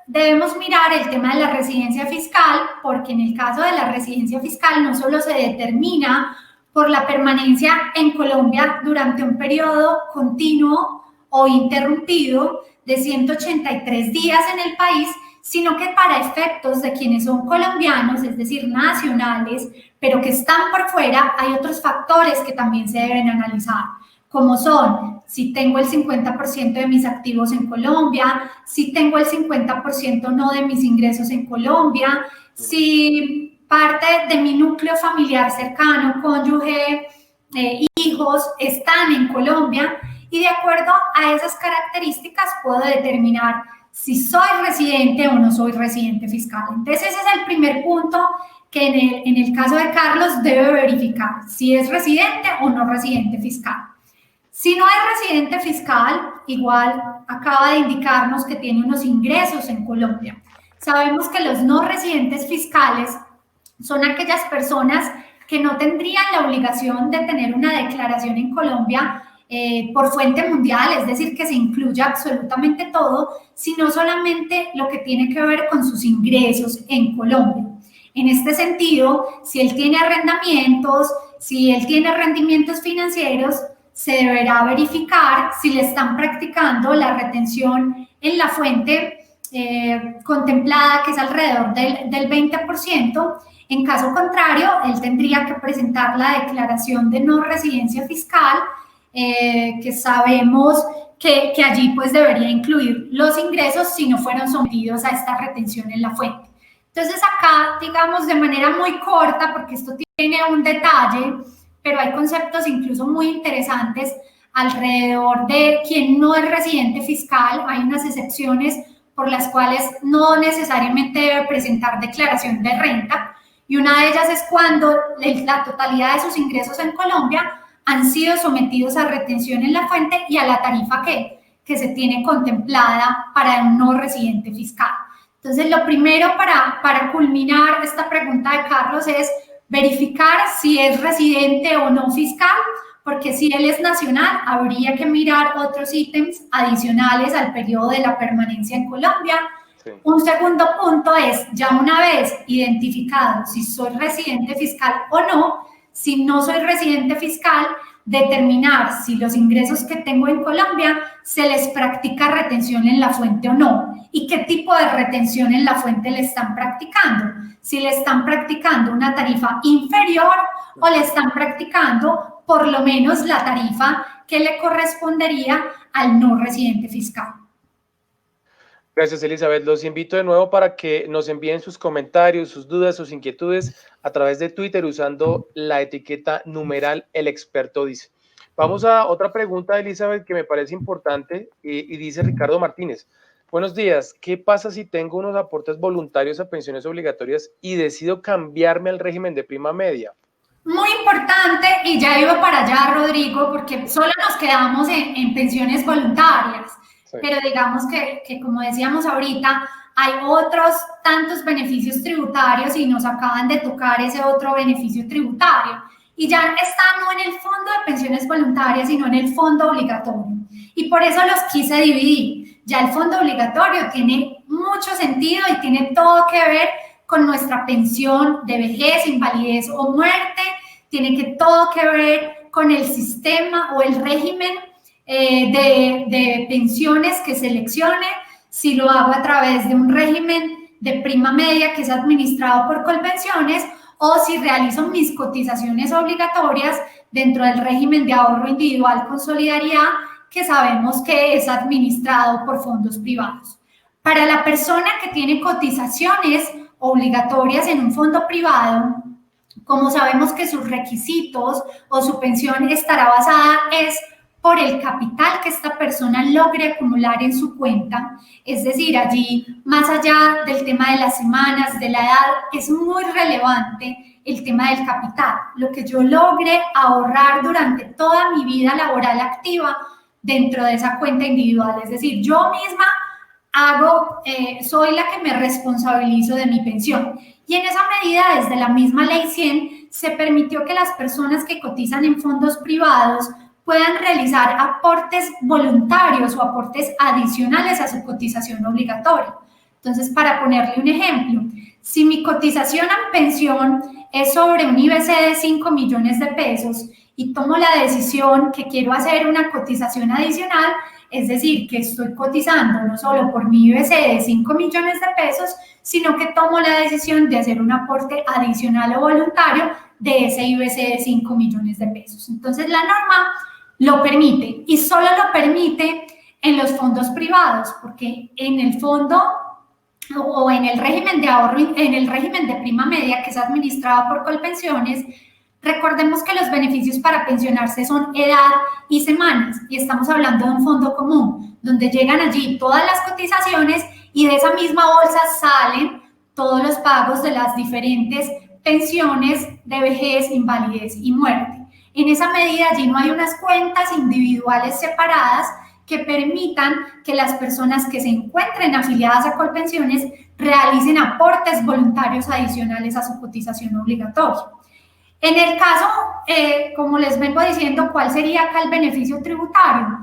debemos mirar el tema de la residencia fiscal, porque en el caso de la residencia fiscal no solo se determina por la permanencia en Colombia durante un periodo continuo o interrumpido de 183 días en el país, sino que para efectos de quienes son colombianos, es decir, nacionales, pero que están por fuera, hay otros factores que también se deben analizar, como son si tengo el 50% de mis activos en Colombia, si tengo el 50% no de mis ingresos en Colombia, si parte de mi núcleo familiar cercano, cónyuge, hijos, están en Colombia, y de acuerdo a esas características puedo determinar si soy residente o no soy residente fiscal. Entonces ese es el primer punto que en el caso de Carlos debe verificar, si es residente o no residente fiscal. Si no es residente fiscal, igual acaba de indicarnos que tiene unos ingresos en Colombia. Sabemos que los no residentes fiscales son aquellas personas que no tendrían la obligación de tener una declaración en Colombia por fuente mundial, es decir, que se incluya absolutamente todo, sino solamente lo que tiene que ver con sus ingresos en Colombia. En este sentido, si él tiene arrendamientos, si él tiene rendimientos financieros, se deberá verificar si le están practicando la retención en la fuente contemplada, que es alrededor del 20%. En caso contrario, él tendría que presentar la declaración de no residencia fiscal, que sabemos que allí pues debería incluir los ingresos si no fueron sometidos a esta retención en la fuente. Entonces acá, digamos de manera muy corta, porque esto tiene un detalle, pero hay conceptos incluso muy interesantes alrededor de quien no es residente fiscal. Hay unas excepciones por las cuales no necesariamente debe presentar declaración de renta, y una de ellas es cuando la totalidad de sus ingresos en Colombia han sido sometidos a retención en la fuente y a la tarifa que se tiene contemplada para un no residente fiscal. Entonces, lo primero para culminar esta pregunta de Carlos es verificar si es residente o no fiscal, porque si él es nacional, habría que mirar otros ítems adicionales al periodo de la permanencia en Colombia. Sí. Un segundo punto es, ya una vez identificado si soy residente fiscal o no, si no soy residente fiscal, determinar si los ingresos que tengo en Colombia se les practica retención en la fuente o no, y qué tipo de retención en la fuente le están practicando, si le están practicando una tarifa inferior o le están practicando por lo menos la tarifa que le correspondería al no residente fiscal. Gracias, Elizabeth. Los invito de nuevo para que nos envíen sus comentarios, sus dudas, sus inquietudes a través de Twitter usando la etiqueta numeral El Experto Dice. Vamos a otra pregunta, Elizabeth, que me parece importante y dice Ricardo Martínez. Buenos días. ¿Qué pasa si tengo unos aportes voluntarios a pensiones obligatorias y decido cambiarme al régimen de prima media? Muy importante, y ya iba para allá, Rodrigo, porque solo nos quedamos en pensiones voluntarias. Sí. Pero digamos que, como decíamos ahorita, hay otros tantos beneficios tributarios y nos acaban de tocar ese otro beneficio tributario. Y ya está no en el fondo de pensiones voluntarias, sino en el fondo obligatorio. Y por eso los quise dividir. Ya el fondo obligatorio tiene mucho sentido y tiene todo que ver con nuestra pensión de vejez, invalidez o muerte, tiene todo que ver con el sistema o el régimen de pensiones que seleccione, si lo hago a través de un régimen de prima media que es administrado por Colpensiones o si realizo mis cotizaciones obligatorias dentro del régimen de ahorro individual con solidaridad que sabemos que es administrado por fondos privados. Para la persona que tiene cotizaciones obligatorias en un fondo privado, como sabemos que sus requisitos o su pensión estará basada es por el capital que esta persona logre acumular en su cuenta, es decir, allí más allá del tema de las semanas, de la edad, es muy relevante el tema del capital, lo que yo logre ahorrar durante toda mi vida laboral activa dentro de esa cuenta individual, es decir, yo misma soy la que me responsabilizo de mi pensión. Y en esa medida, desde la misma Ley 100, se permitió que las personas que cotizan en fondos privados puedan realizar aportes voluntarios o aportes adicionales a su cotización obligatoria. Entonces, para ponerle un ejemplo, si mi cotización a pensión es sobre un IBC de 5 millones de pesos y tomo la decisión que quiero hacer una cotización adicional, es decir, que estoy cotizando no solo por mi IBC de 5 millones de pesos, sino que tomo la decisión de hacer un aporte adicional o voluntario de ese IBC de 5 millones de pesos. Entonces, la norma lo permite y solo lo permite en los fondos privados, porque en el fondo o en el régimen de ahorro, en el régimen de prima media que es administrado por Colpensiones, recordemos que los beneficios para pensionarse son edad y semanas y estamos hablando de un fondo común donde llegan allí todas las cotizaciones y de esa misma bolsa salen todos los pagos de las diferentes pensiones de vejez, invalidez y muerte. En esa medida allí no hay unas cuentas individuales separadas que permitan que las personas que se encuentren afiliadas a Colpensiones realicen aportes voluntarios adicionales a su cotización obligatoria. En el caso, como les vengo diciendo, ¿cuál sería acá el beneficio tributario?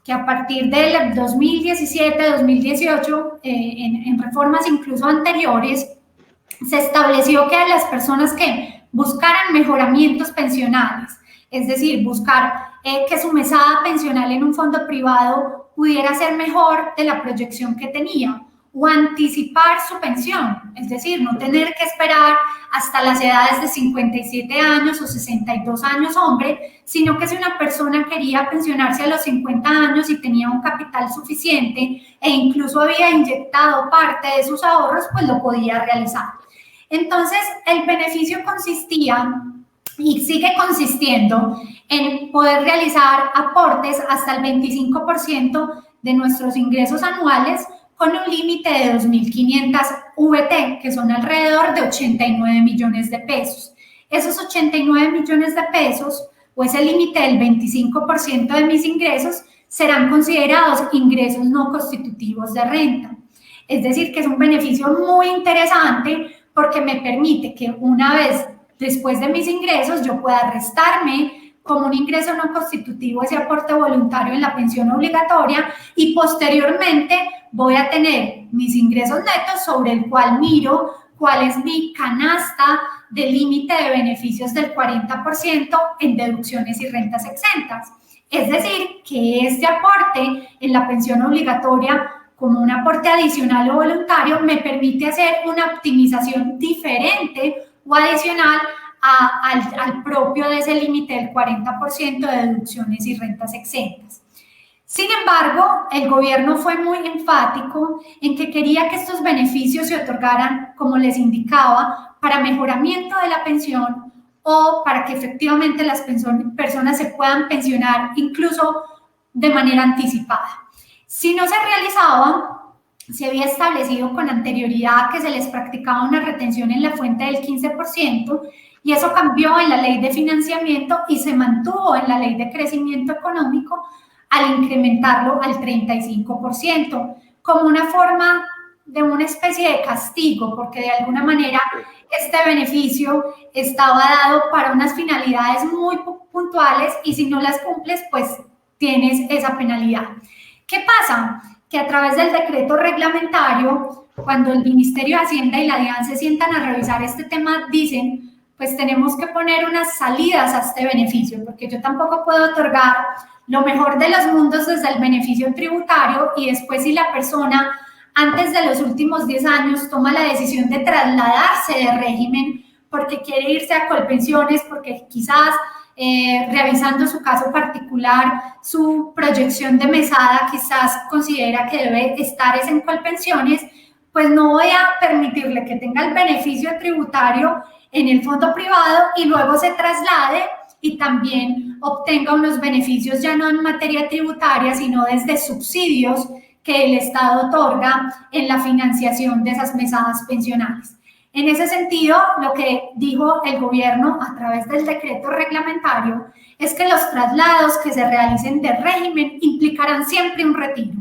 Que a partir del 2017-2018, en reformas incluso anteriores, se estableció que a las personas que buscaran mejoramientos pensionales, es decir, buscar que su mesada pensional en un fondo privado pudiera ser mejor de la proyección que tenía, o anticipar su pensión, es decir, no tener que esperar hasta las edades de 57 años o 62 años hombre, sino que si una persona quería pensionarse a los 50 años y tenía un capital suficiente e incluso había inyectado parte de sus ahorros, pues lo podía realizar. Entonces, el beneficio consistía y sigue consistiendo en poder realizar aportes hasta el 25% de nuestros ingresos anuales con un límite de 2.500 VT, que son alrededor de 89 millones de pesos. Esos 89 millones de pesos, o ese límite del 25% de mis ingresos, serán considerados ingresos no constitutivos de renta. Es decir, que es un beneficio muy interesante porque me permite que una vez después de mis ingresos yo pueda restarme como un ingreso no constitutivo ese aporte voluntario en la pensión obligatoria y posteriormente voy a tener mis ingresos netos sobre el cual miro cuál es mi canasta de límite de beneficios del 40% en deducciones y rentas exentas. Es decir, que este aporte en la pensión obligatoria como un aporte adicional o voluntario me permite hacer una optimización diferente o adicional al propio de ese límite del 40% de deducciones y rentas exentas. Sin embargo, el gobierno fue muy enfático en que quería que estos beneficios se otorgaran, como les indicaba, para mejoramiento de la pensión o para que efectivamente las personas se puedan pensionar incluso de manera anticipada. Si no se realizaba, se había establecido con anterioridad que se les practicaba una retención en la fuente del 15%, y eso cambió en la ley de financiamiento y se mantuvo en la ley de crecimiento económico al incrementarlo al 35%, como una forma de una especie de castigo, porque de alguna manera este beneficio estaba dado para unas finalidades muy puntuales y si no las cumples, pues tienes esa penalidad. ¿Qué pasa? Que a través del decreto reglamentario, cuando el Ministerio de Hacienda y la DIAN se sientan a revisar este tema, dicen, pues tenemos que poner unas salidas a este beneficio, porque yo tampoco puedo otorgar lo mejor de los mundos desde el beneficio tributario y después si la persona antes de los últimos 10 años toma la decisión de trasladarse de régimen porque quiere irse a Colpensiones, porque quizás revisando su caso particular, su proyección de mesada quizás considera que debe estar en Colpensiones, pues no voy a permitirle que tenga el beneficio tributario en el fondo privado y luego se traslade y también obtenga unos beneficios ya no en materia tributaria, sino desde subsidios que el Estado otorga en la financiación de esas mesadas pensionales. En ese sentido, lo que dijo el gobierno a través del decreto reglamentario es que los traslados que se realicen de régimen implicarán siempre un retiro.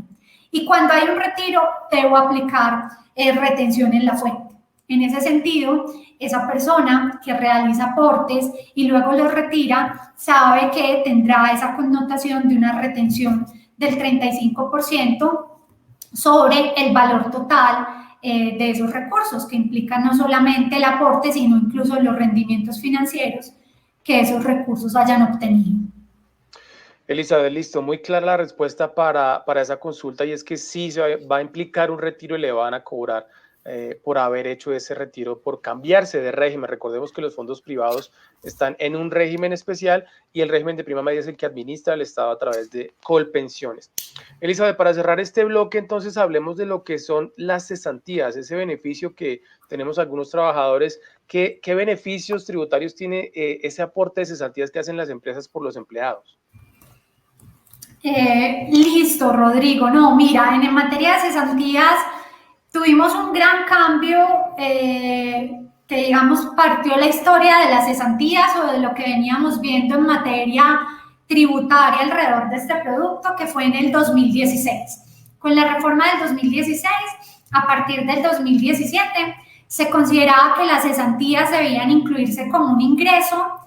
Y cuando hay un retiro, debo aplicar retención en la fuente. En ese sentido, esa persona que realiza aportes y luego los retira, sabe que tendrá esa connotación de una retención del 35% sobre el valor total de esos recursos, que implican no solamente el aporte, sino incluso los rendimientos financieros que esos recursos hayan obtenido. Elizabeth, listo, muy clara la respuesta para esa consulta y es que sí se va a implicar un retiro y le van a cobrar por haber hecho ese retiro, por cambiarse de régimen. Recordemos que los fondos privados están en un régimen especial y el régimen de prima media es el que administra el Estado a través de Colpensiones. Elizabeth, para cerrar este bloque, entonces hablemos de lo que son las cesantías, ese beneficio que tenemos algunos trabajadores. ¿Qué beneficios tributarios tiene ese aporte de cesantías que hacen las empresas por los empleados? Listo, Rodrigo. No, mira, en materia de cesantías tuvimos un gran cambio que, digamos, partió la historia de las cesantías o de lo que veníamos viendo en materia tributaria alrededor de este producto, que fue en el 2016. Con la reforma del 2016, a partir del 2017, se consideraba que las cesantías debían incluirse como un ingreso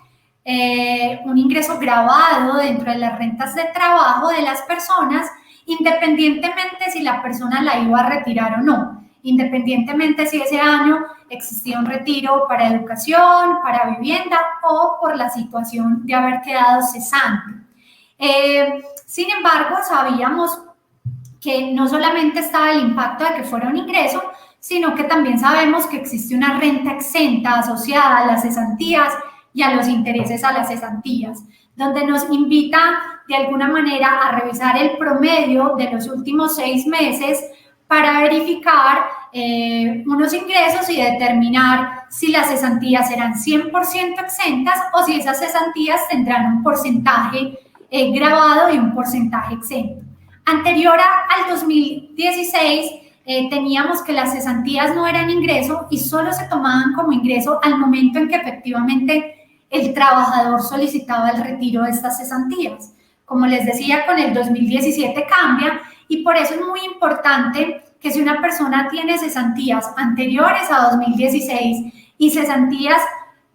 grabado dentro de las rentas de trabajo de las personas, independientemente si la persona la iba a retirar o no, independientemente si ese año existía un retiro para educación, para vivienda o por la situación de haber quedado cesante. Sin embargo, sabíamos que no solamente estaba el impacto de que fuera un ingreso, sino que también sabemos que existe una renta exenta asociada a las cesantías y a los intereses a las cesantías, donde nos invita de alguna manera a revisar el promedio de los últimos 6 meses para verificar unos ingresos y determinar si las cesantías serán 100% exentas o si esas cesantías tendrán un porcentaje grabado y un porcentaje exento. Anterior al 2016 teníamos que las cesantías no eran ingreso y solo se tomaban como ingreso al momento en que efectivamente el trabajador solicitaba el retiro de estas cesantías. Como les decía, con el 2017 cambia y por eso es muy importante que si una persona tiene cesantías anteriores a 2016 y cesantías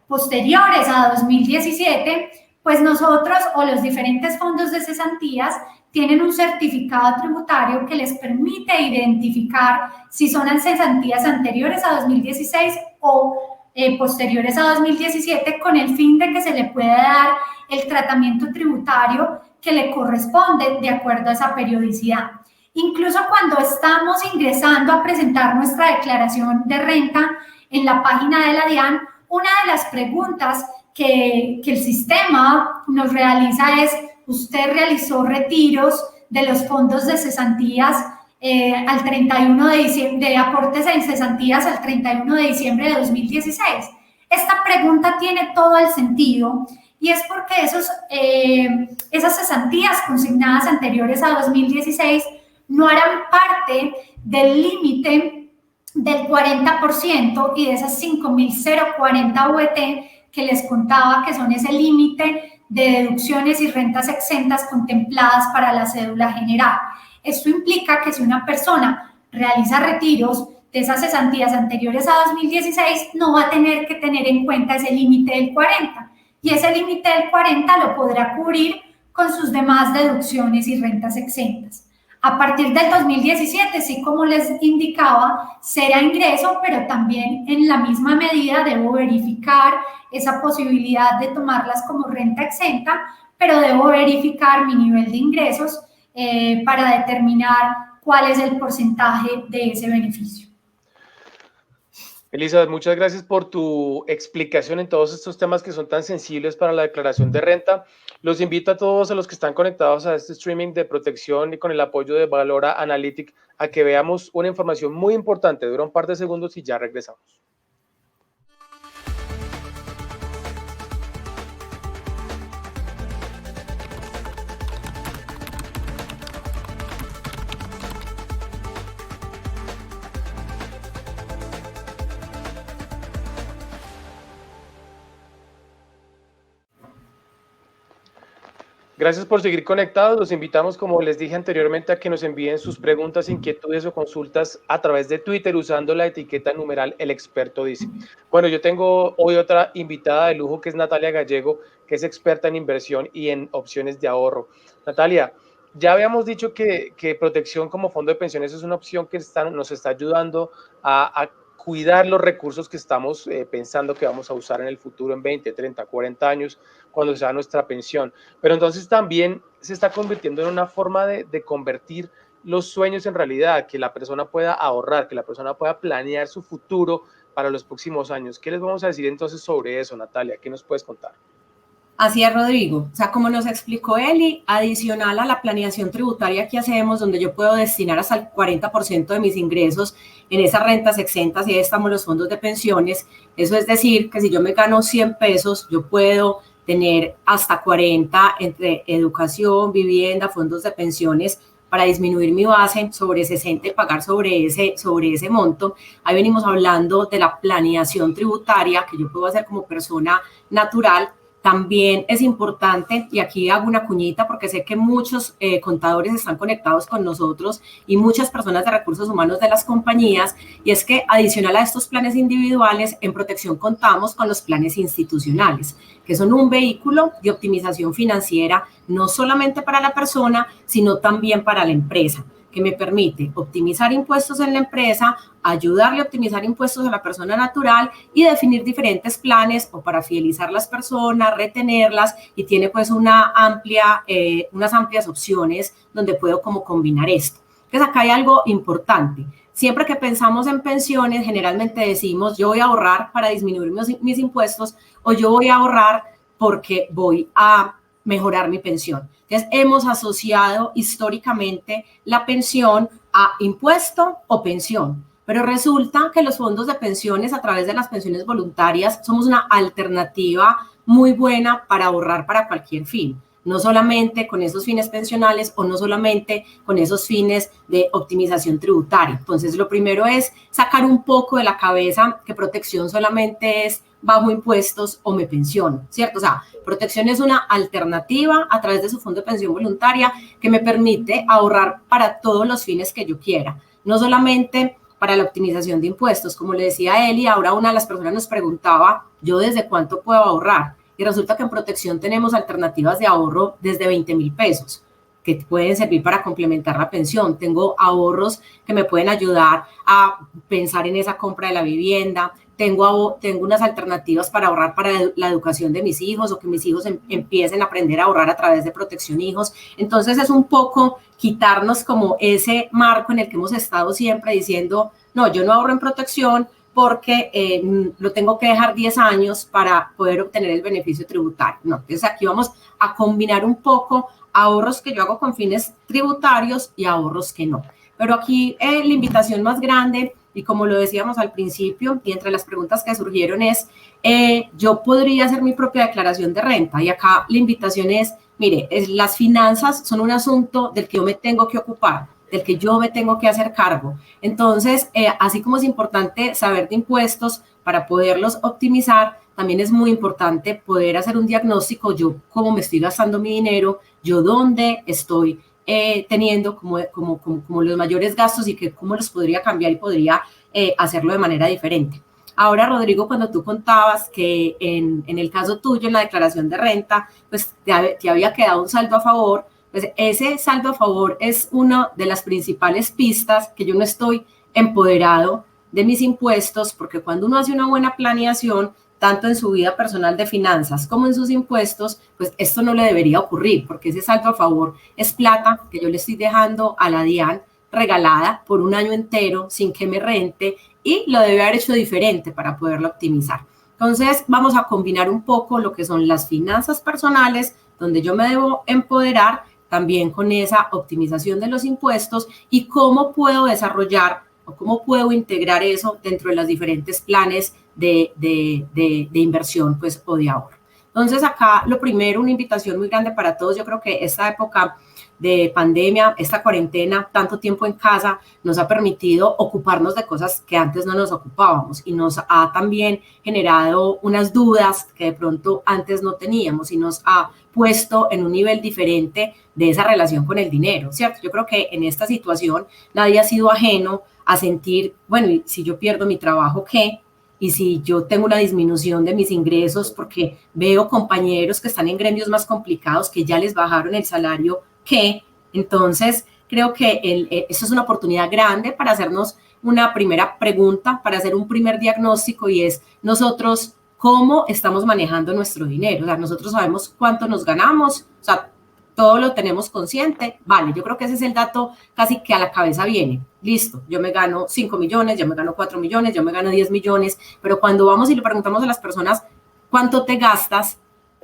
posteriores a 2017, pues nosotros o los diferentes fondos de cesantías tienen un certificado tributario que les permite identificar si son cesantías anteriores a 2016 o posteriores a 2017 con el fin de que se le pueda dar el tratamiento tributario que le corresponde de acuerdo a esa periodicidad. Incluso cuando estamos ingresando a presentar nuestra declaración de renta en la página de la DIAN, una de las preguntas que el sistema nos realiza es: ¿usted realizó retiros de los fondos de cesantías al 31 de diciembre, de aportes en cesantías al 31 de diciembre de 2016? Esta pregunta tiene todo el sentido y es porque esas cesantías consignadas anteriores a 2016 no harán parte del límite del 40% y de esas 5.040 UET que les contaba, que son ese límite de deducciones y rentas exentas contempladas para la cédula general. Esto implica que si una persona realiza retiros de esas cesantías anteriores a 2016, no va a tener que tener en cuenta ese límite del 40, y ese límite del 40 lo podrá cubrir con sus demás deducciones y rentas exentas. A partir del 2017, sí, como les indicaba, será ingreso, pero también en la misma medida debo verificar esa posibilidad de tomarlas como renta exenta, pero debo verificar mi nivel de ingresos para determinar cuál es el porcentaje de ese beneficio. Elizabeth, muchas gracias por tu explicación en todos estos temas que son tan sensibles para la declaración de renta. Los invito a todos a los que están conectados a este streaming de protección y con el apoyo de Valora Analytic a que veamos una información muy importante. Dura un par de segundos y ya regresamos. Gracias por seguir conectados. Los invitamos, como les dije anteriormente, a que nos envíen sus preguntas, inquietudes o consultas a través de Twitter usando la etiqueta numeral El Experto Dice. Bueno, yo tengo hoy otra invitada de lujo que es Natalia Gallego, que es experta en inversión y en opciones de ahorro. Natalia, ya habíamos dicho que protección como fondo de pensiones es una opción que nos está ayudando a cuidar los recursos que estamos pensando que vamos a usar en el futuro en 20, 30, 40 años, cuando sea nuestra pensión. Pero entonces también se está convirtiendo en una forma de convertir los sueños en realidad, que la persona pueda ahorrar, que la persona pueda planear su futuro para los próximos años. ¿Qué les vamos a decir entonces sobre eso, Natalia? ¿Qué nos puedes contar? Así es, Rodrigo. O sea, como nos explicó Eli, adicional a la planeación tributaria que hacemos, donde yo puedo destinar hasta el 40% de mis ingresos en esas rentas exentas, y ahí estamos los fondos de pensiones. Eso es decir, que si yo me gano 100 pesos, yo puedo tener hasta 40 entre educación, vivienda, fondos de pensiones, para disminuir mi base sobre 60 y pagar sobre ese monto. Ahí venimos hablando de la planeación tributaria que yo puedo hacer como persona natural. También es importante, y aquí hago una cuñita porque sé que muchos contadores están conectados con nosotros y muchas personas de recursos humanos de las compañías, y es que adicional a estos planes individuales, en protección contamos con los planes institucionales, que son un vehículo de optimización financiera no solamente para la persona, sino también para la empresa, que me permite optimizar impuestos en la empresa, ayudarle a optimizar impuestos a la persona natural y definir diferentes planes o para fidelizar las personas, retenerlas, y tiene pues unas amplias opciones donde puedo como combinar esto. Entonces acá hay algo importante. Siempre que pensamos en pensiones, generalmente decimos yo voy a ahorrar para disminuir mis impuestos, o yo voy a ahorrar porque voy a mejorar mi pensión. Entonces, hemos asociado históricamente la pensión a impuesto o pensión, pero resulta que los fondos de pensiones, a través de las pensiones voluntarias, somos una alternativa muy buena para ahorrar para cualquier fin, no solamente con esos fines pensionales o no solamente con esos fines de optimización tributaria. Entonces, lo primero es sacar un poco de la cabeza que protección solamente es bajo impuestos o me pensiono, ¿cierto? O sea, protección es una alternativa a través de su fondo de pensión voluntaria que me permite ahorrar para todos los fines que yo quiera, no solamente para la optimización de impuestos. Como le decía Eli, ahora una de las personas nos preguntaba, ¿yo desde cuánto puedo ahorrar? Y resulta que en protección tenemos alternativas de ahorro desde 20,000 pesos que pueden servir para complementar la pensión. Tengo ahorros que me pueden ayudar a pensar en esa compra de la vivienda. Tengo unas alternativas para ahorrar para la educación de mis hijos, o que mis hijos empiecen a aprender a ahorrar a través de protección hijos. Entonces es un poco quitarnos como ese marco en el que hemos estado siempre diciendo, no, yo no ahorro en protección porque lo tengo que dejar 10 años para poder obtener el beneficio tributario. No, entonces aquí vamos a combinar un poco ahorros que yo hago con fines tributarios y ahorros que no. Pero aquí la invitación más grande, y como lo decíamos al principio, y entre las preguntas que surgieron es, yo podría hacer mi propia declaración de renta, y acá la invitación es, mire, las finanzas son un asunto del que yo me tengo que ocupar, del que yo me tengo que hacer cargo. Entonces, así como es importante saber de impuestos para poderlos optimizar, también es muy importante poder hacer un diagnóstico, yo cómo me estoy gastando mi dinero, yo dónde estoy teniendo como los mayores gastos y que cómo los podría cambiar y podría hacerlo de manera diferente. Ahora, Rodrigo, cuando tú contabas que en el caso tuyo, en la declaración de renta, pues te había quedado un saldo a favor, pues ese saldo a favor es una de las principales pistas que yo no estoy empoderado de mis impuestos, porque cuando uno hace una buena planeación, tanto en su vida personal de finanzas como en sus impuestos, pues esto no le debería ocurrir, porque ese saldo a favor es plata que yo le estoy dejando a la DIAN regalada por un año entero sin que me rente y lo debe haber hecho diferente para poderlo optimizar. Entonces, vamos a combinar un poco lo que son las finanzas personales, donde yo me debo empoderar, también con esa optimización de los impuestos y cómo puedo desarrollar o cómo puedo integrar eso dentro de los diferentes planes de inversión pues, o de ahorro. Entonces, acá lo primero, una invitación muy grande para todos. Yo creo que esta época de pandemia, esta cuarentena, tanto tiempo en casa, nos ha permitido ocuparnos de cosas que antes no nos ocupábamos y nos ha también generado unas dudas que de pronto antes no teníamos y nos ha puesto en un nivel diferente de esa relación con el dinero, ¿cierto? Yo creo que en esta situación nadie ha sido ajeno a sentir, bueno, y si yo pierdo mi trabajo, ¿qué? Y si yo tengo una disminución de mis ingresos porque veo compañeros que están en gremios más complicados que ya les bajaron el salario, ¿qué? Entonces, creo que eso es una oportunidad grande para hacernos una primera pregunta, para hacer un primer diagnóstico y es nosotros cómo estamos manejando nuestro dinero. O sea, nosotros sabemos cuánto nos ganamos, o sea, todo lo tenemos consciente. Vale, yo creo que ese es el dato casi que a la cabeza viene. Listo, yo me gano 5 millones, yo me gano 4 millones, yo me gano 10 millones, pero cuando vamos y le preguntamos a las personas cuánto te gastas,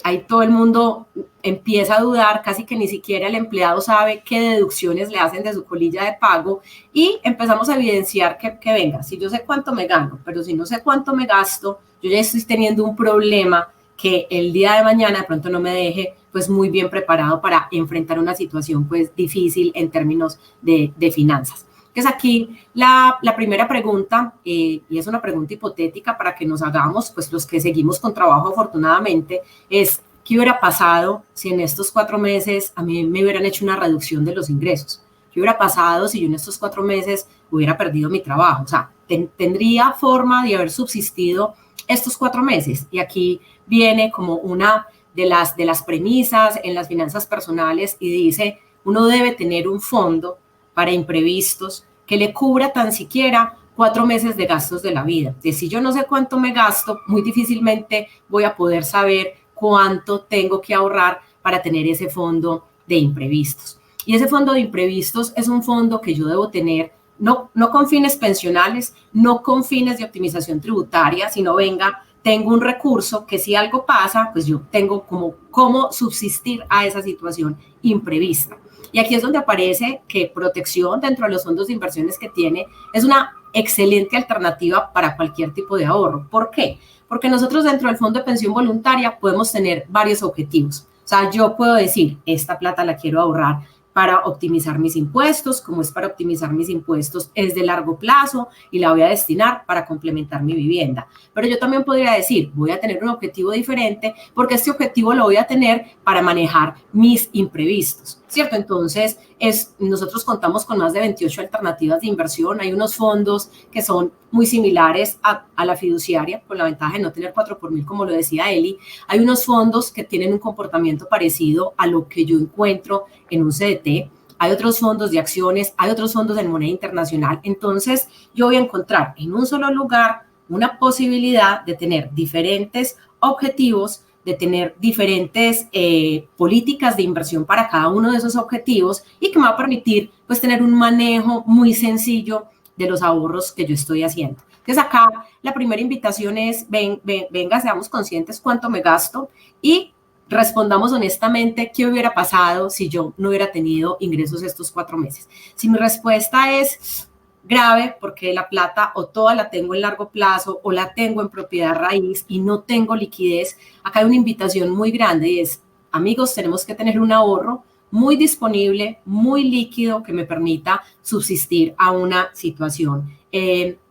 ahí todo el mundo empieza a dudar, casi que ni siquiera el empleado sabe qué deducciones le hacen de su colilla de pago y empezamos a evidenciar que venga, si yo sé cuánto me gano, pero si no sé cuánto me gasto, yo ya estoy teniendo un problema que el día de mañana de pronto no me deje pues muy bien preparado para enfrentar una situación pues difícil en términos de finanzas. Entonces aquí la primera pregunta, y es una pregunta hipotética para que nos hagamos, pues los que seguimos con trabajo afortunadamente, es ¿qué hubiera pasado si en estos 4 meses a mí me hubieran hecho una reducción de los ingresos? ¿Qué hubiera pasado si yo en estos 4 meses hubiera perdido mi trabajo? O sea, ¿tendría forma de haber subsistido estos 4 meses? Y aquí viene como una de las premisas en las finanzas personales y dice, uno debe tener un fondo para imprevistos que le cubra tan siquiera 4 meses de gastos de la vida. Si yo no sé cuánto me gasto, muy difícilmente voy a poder saber cuánto tengo que ahorrar para tener ese fondo de imprevistos. Y ese fondo de imprevistos es un fondo que yo debo tener no con fines pensionales, no con fines de optimización tributaria, sino tengo un recurso que si algo pasa, pues yo tengo como cómo subsistir a esa situación imprevista. Y aquí es donde aparece que protección dentro de los fondos de inversiones que tiene es una excelente alternativa para cualquier tipo de ahorro. ¿Por qué? Porque nosotros dentro del fondo de pensión voluntaria podemos tener varios objetivos. O sea, yo puedo decir, esta plata la quiero ahorrar para optimizar mis impuestos, como es para optimizar mis impuestos, es de largo plazo y la voy a destinar para complementar mi vivienda. Pero yo también podría decir, voy a tener un objetivo diferente porque este objetivo lo voy a tener para manejar mis imprevistos, ¿cierto? Entonces, nosotros contamos con más de 28 alternativas de inversión. Hay unos fondos que son muy similares a la fiduciaria, con la ventaja de no tener 4 por 1000, como lo decía Eli. Hay unos fondos que tienen un comportamiento parecido a lo que yo encuentro en un CDT. Hay otros fondos de acciones, hay otros fondos en moneda internacional. Entonces, yo voy a encontrar en un solo lugar una posibilidad de tener diferentes objetivos, de tener diferentes políticas de inversión para cada uno de esos objetivos y que me va a permitir pues tener un manejo muy sencillo de los ahorros que yo estoy haciendo. Entonces acá la primera invitación es venga, seamos conscientes cuánto me gasto y respondamos honestamente qué hubiera pasado si yo no hubiera tenido ingresos estos 4 meses. Si mi respuesta es grave porque la plata o toda la tengo en largo plazo o la tengo en propiedad raíz y no tengo liquidez, acá hay una invitación muy grande y es, amigos, tenemos que tener un ahorro muy disponible, muy líquido que me permita subsistir a una situación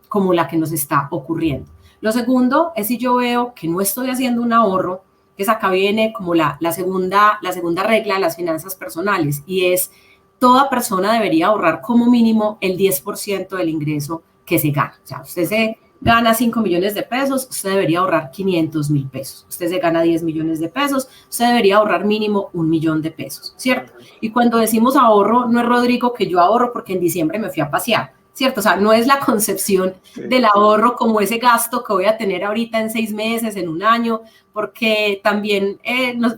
como la que nos está ocurriendo. Lo segundo es si yo veo que no estoy haciendo un ahorro, que acá viene como la segunda regla de las finanzas personales y es toda persona debería ahorrar como mínimo el 10% del ingreso que se gana. O sea, usted se gana 5 millones de pesos, usted debería ahorrar 500.000 pesos. Usted se gana 10 millones de pesos, usted debería ahorrar mínimo 1 millón de pesos, ¿cierto? Y cuando decimos ahorro, no es, Rodrigo, que yo ahorro porque en diciembre me fui a pasear, ¿cierto? O sea, no es la concepción del ahorro como ese gasto que voy a tener ahorita en 6 meses, en un año, porque también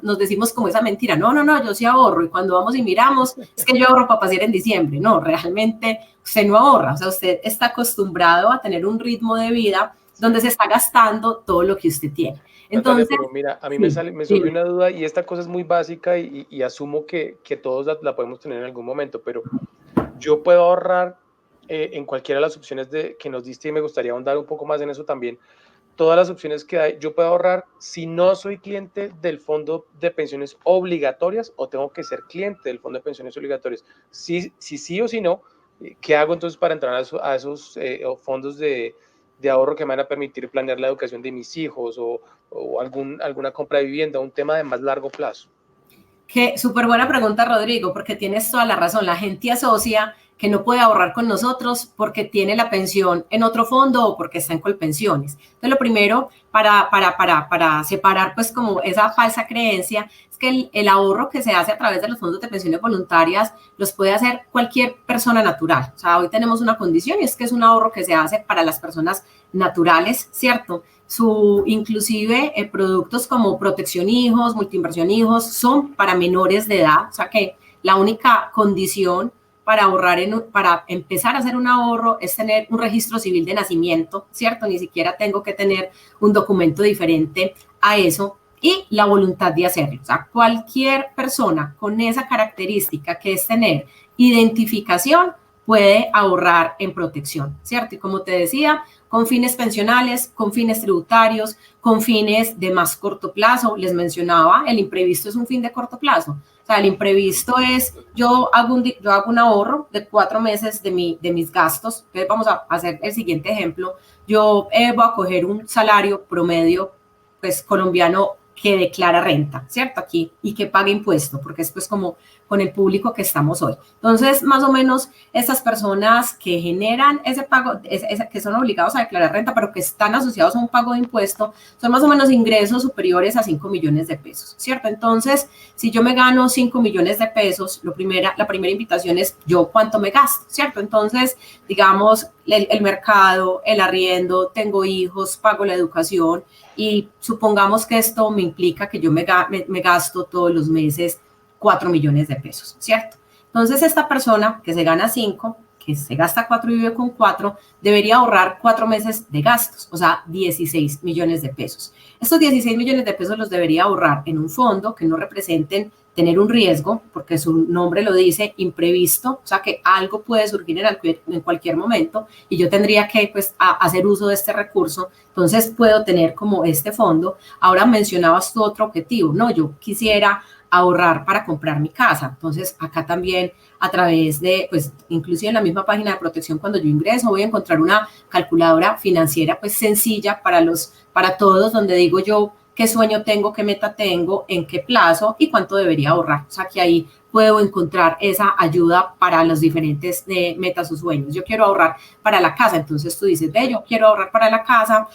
nos decimos como esa mentira, no, yo sí ahorro, y cuando vamos y miramos, es que yo ahorro para pasear en diciembre. No, realmente usted no ahorra, o sea, usted está acostumbrado a tener un ritmo de vida donde se está gastando todo lo que usted tiene. Entonces, Natalia, pero mira, a mí me surge una duda, y esta cosa es muy básica y asumo que todos la podemos tener en algún momento, pero yo puedo ahorrar en cualquiera de las opciones que nos diste, y me gustaría ahondar un poco más en eso también. Todas las opciones que hay, yo puedo ahorrar si no soy cliente del fondo de pensiones obligatorias, o tengo que ser cliente del fondo de pensiones obligatorias. Si sí o si no, ¿qué hago entonces para entrar a esos fondos de ahorro que me van a permitir planear la educación de mis hijos o alguna compra de vivienda, un tema de más largo plazo? Que súper buena pregunta, Rodrigo, porque tienes toda la razón. La gente asocia que no puede ahorrar con nosotros porque tiene la pensión en otro fondo o porque está en Colpensiones. Entonces, lo primero para separar pues como esa falsa creencia es que el ahorro que se hace a través de los fondos de pensiones voluntarias los puede hacer cualquier persona natural. O sea, hoy tenemos una condición, y es que es un ahorro que se hace para las personas naturales, ¿cierto? Inclusive productos como Protección Hijos, Multiinversión Hijos, son para menores de edad. O sea que la única condición para ahorrar, para empezar a hacer un ahorro, es tener un registro civil de nacimiento, ¿cierto? Ni siquiera tengo que tener un documento diferente a eso, y la voluntad de hacerlo. O sea, cualquier persona con esa característica, que es tener identificación, puede ahorrar en protección, ¿cierto? Y como te decía, con fines pensionales, con fines tributarios, con fines de más corto plazo. Les mencionaba, el imprevisto es un fin de corto plazo. O sea, el imprevisto es, yo hago un ahorro de 4 meses de mis gastos. Entonces vamos a hacer el siguiente ejemplo. Yo voy a coger un salario promedio, pues, colombiano, que declara renta, ¿cierto? Aquí, y que pague impuesto, porque es pues como con el público que estamos hoy. Entonces, más o menos, estas personas que generan ese pago, que son obligados a declarar renta, pero que están asociados a un pago de impuesto, son más o menos ingresos superiores a 5 millones de pesos, ¿cierto? Entonces, si yo me gano 5 millones de pesos, la primera invitación es yo cuánto me gasto, ¿cierto? Entonces, digamos, el mercado, el arriendo, tengo hijos, pago la educación, y supongamos que esto me implica que yo me gasto todos los meses 4 millones de pesos, ¿cierto? Entonces, esta persona que se gana 5, que se gasta 4 y vive con 4, debería ahorrar 4 meses de gastos, o sea, 16 millones de pesos. Estos 16 millones de pesos los debería ahorrar en un fondo que no representen tener un riesgo, porque su nombre lo dice, imprevisto, o sea que algo puede surgir en cualquier momento, y yo tendría que pues hacer uso de este recurso. Entonces puedo tener como este fondo. Ahora mencionabas tu otro objetivo, no, yo quisiera ahorrar para comprar mi casa. Entonces acá también, a través de, pues inclusive en la misma página de protección, cuando yo ingreso, voy a encontrar una calculadora financiera pues sencilla para todos, donde digo yo qué sueño tengo, qué meta tengo, en qué plazo y cuánto debería ahorrar. O sea que ahí puedo encontrar esa ayuda para los diferentes metas o sueños. Yo quiero ahorrar para la casa, entonces tú dices, yo quiero ahorrar para la casa,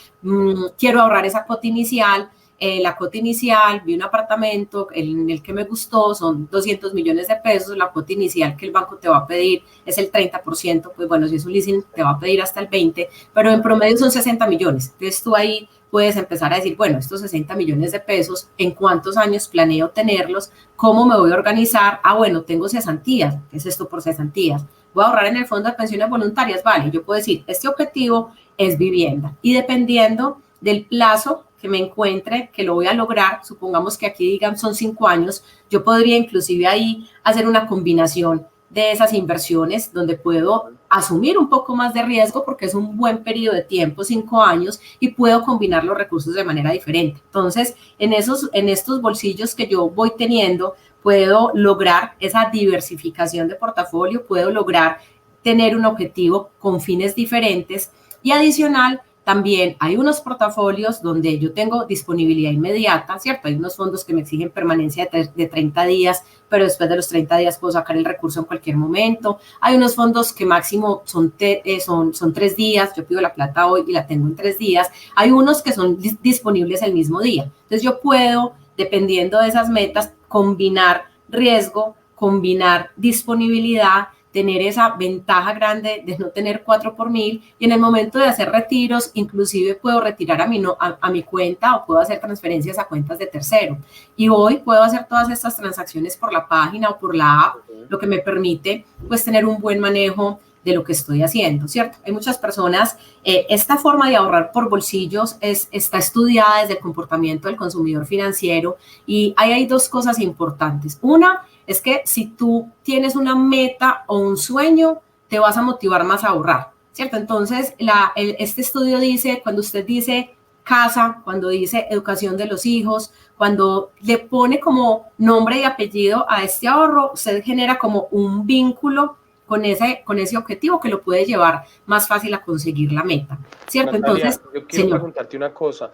quiero ahorrar esa cuota inicial. La cuota inicial, vi un apartamento en el que me gustó, son 200 millones de pesos, la cuota inicial que el banco te va a pedir es el 30%, pues bueno, si es un leasing te va a pedir hasta el 20%, pero en promedio son 60 millones. Entonces tú ahí puedes empezar a decir, bueno, estos 60 millones de pesos, ¿en cuántos años planeo tenerlos? ¿Cómo me voy a organizar? Bueno, tengo cesantías. ¿Qué es esto por cesantías? Voy a ahorrar en el fondo de pensiones voluntarias. Vale, yo puedo decir, este objetivo es vivienda. Y dependiendo del plazo que me encuentre, que lo voy a lograr, supongamos que aquí digan son 5 años, yo podría inclusive ahí hacer una combinación de esas inversiones donde puedo asumir un poco más de riesgo porque es un buen periodo de tiempo, 5 años, y puedo combinar los recursos de manera diferente. Entonces, en estos bolsillos que yo voy teniendo, puedo lograr esa diversificación de portafolio, puedo lograr tener un objetivo con fines diferentes, y adicional, También hay unos portafolios donde yo tengo disponibilidad inmediata, ¿cierto? Hay unos fondos que me exigen permanencia de 30 días, pero después de los 30 días puedo sacar el recurso en cualquier momento. Hay unos fondos que máximo son 3 días, yo pido la plata hoy y la tengo en 3 días. Hay unos que son disponibles el mismo día. Entonces yo puedo, dependiendo de esas metas, combinar riesgo, combinar disponibilidad, tener esa ventaja grande de no tener 4 por 1000, y en el momento de hacer retiros, inclusive puedo retirar a mi cuenta o puedo hacer transferencias a cuentas de tercero. Y hoy puedo hacer todas estas transacciones por la página o por la app, lo que me permite pues tener un buen manejo de lo que estoy haciendo, ¿cierto? Hay muchas personas, esta forma de ahorrar por bolsillos está estudiada desde el comportamiento del consumidor financiero, y hay 2 cosas importantes. Una es que si tú tienes una meta o un sueño, te vas a motivar más a ahorrar, ¿cierto? Entonces, este estudio dice, cuando usted dice casa, cuando dice educación de los hijos, cuando le pone como nombre y apellido a este ahorro, usted genera como un vínculo con ese objetivo que lo puede llevar más fácil a conseguir la meta, ¿cierto? Natalia, entonces, yo quiero señor, preguntarte una cosa.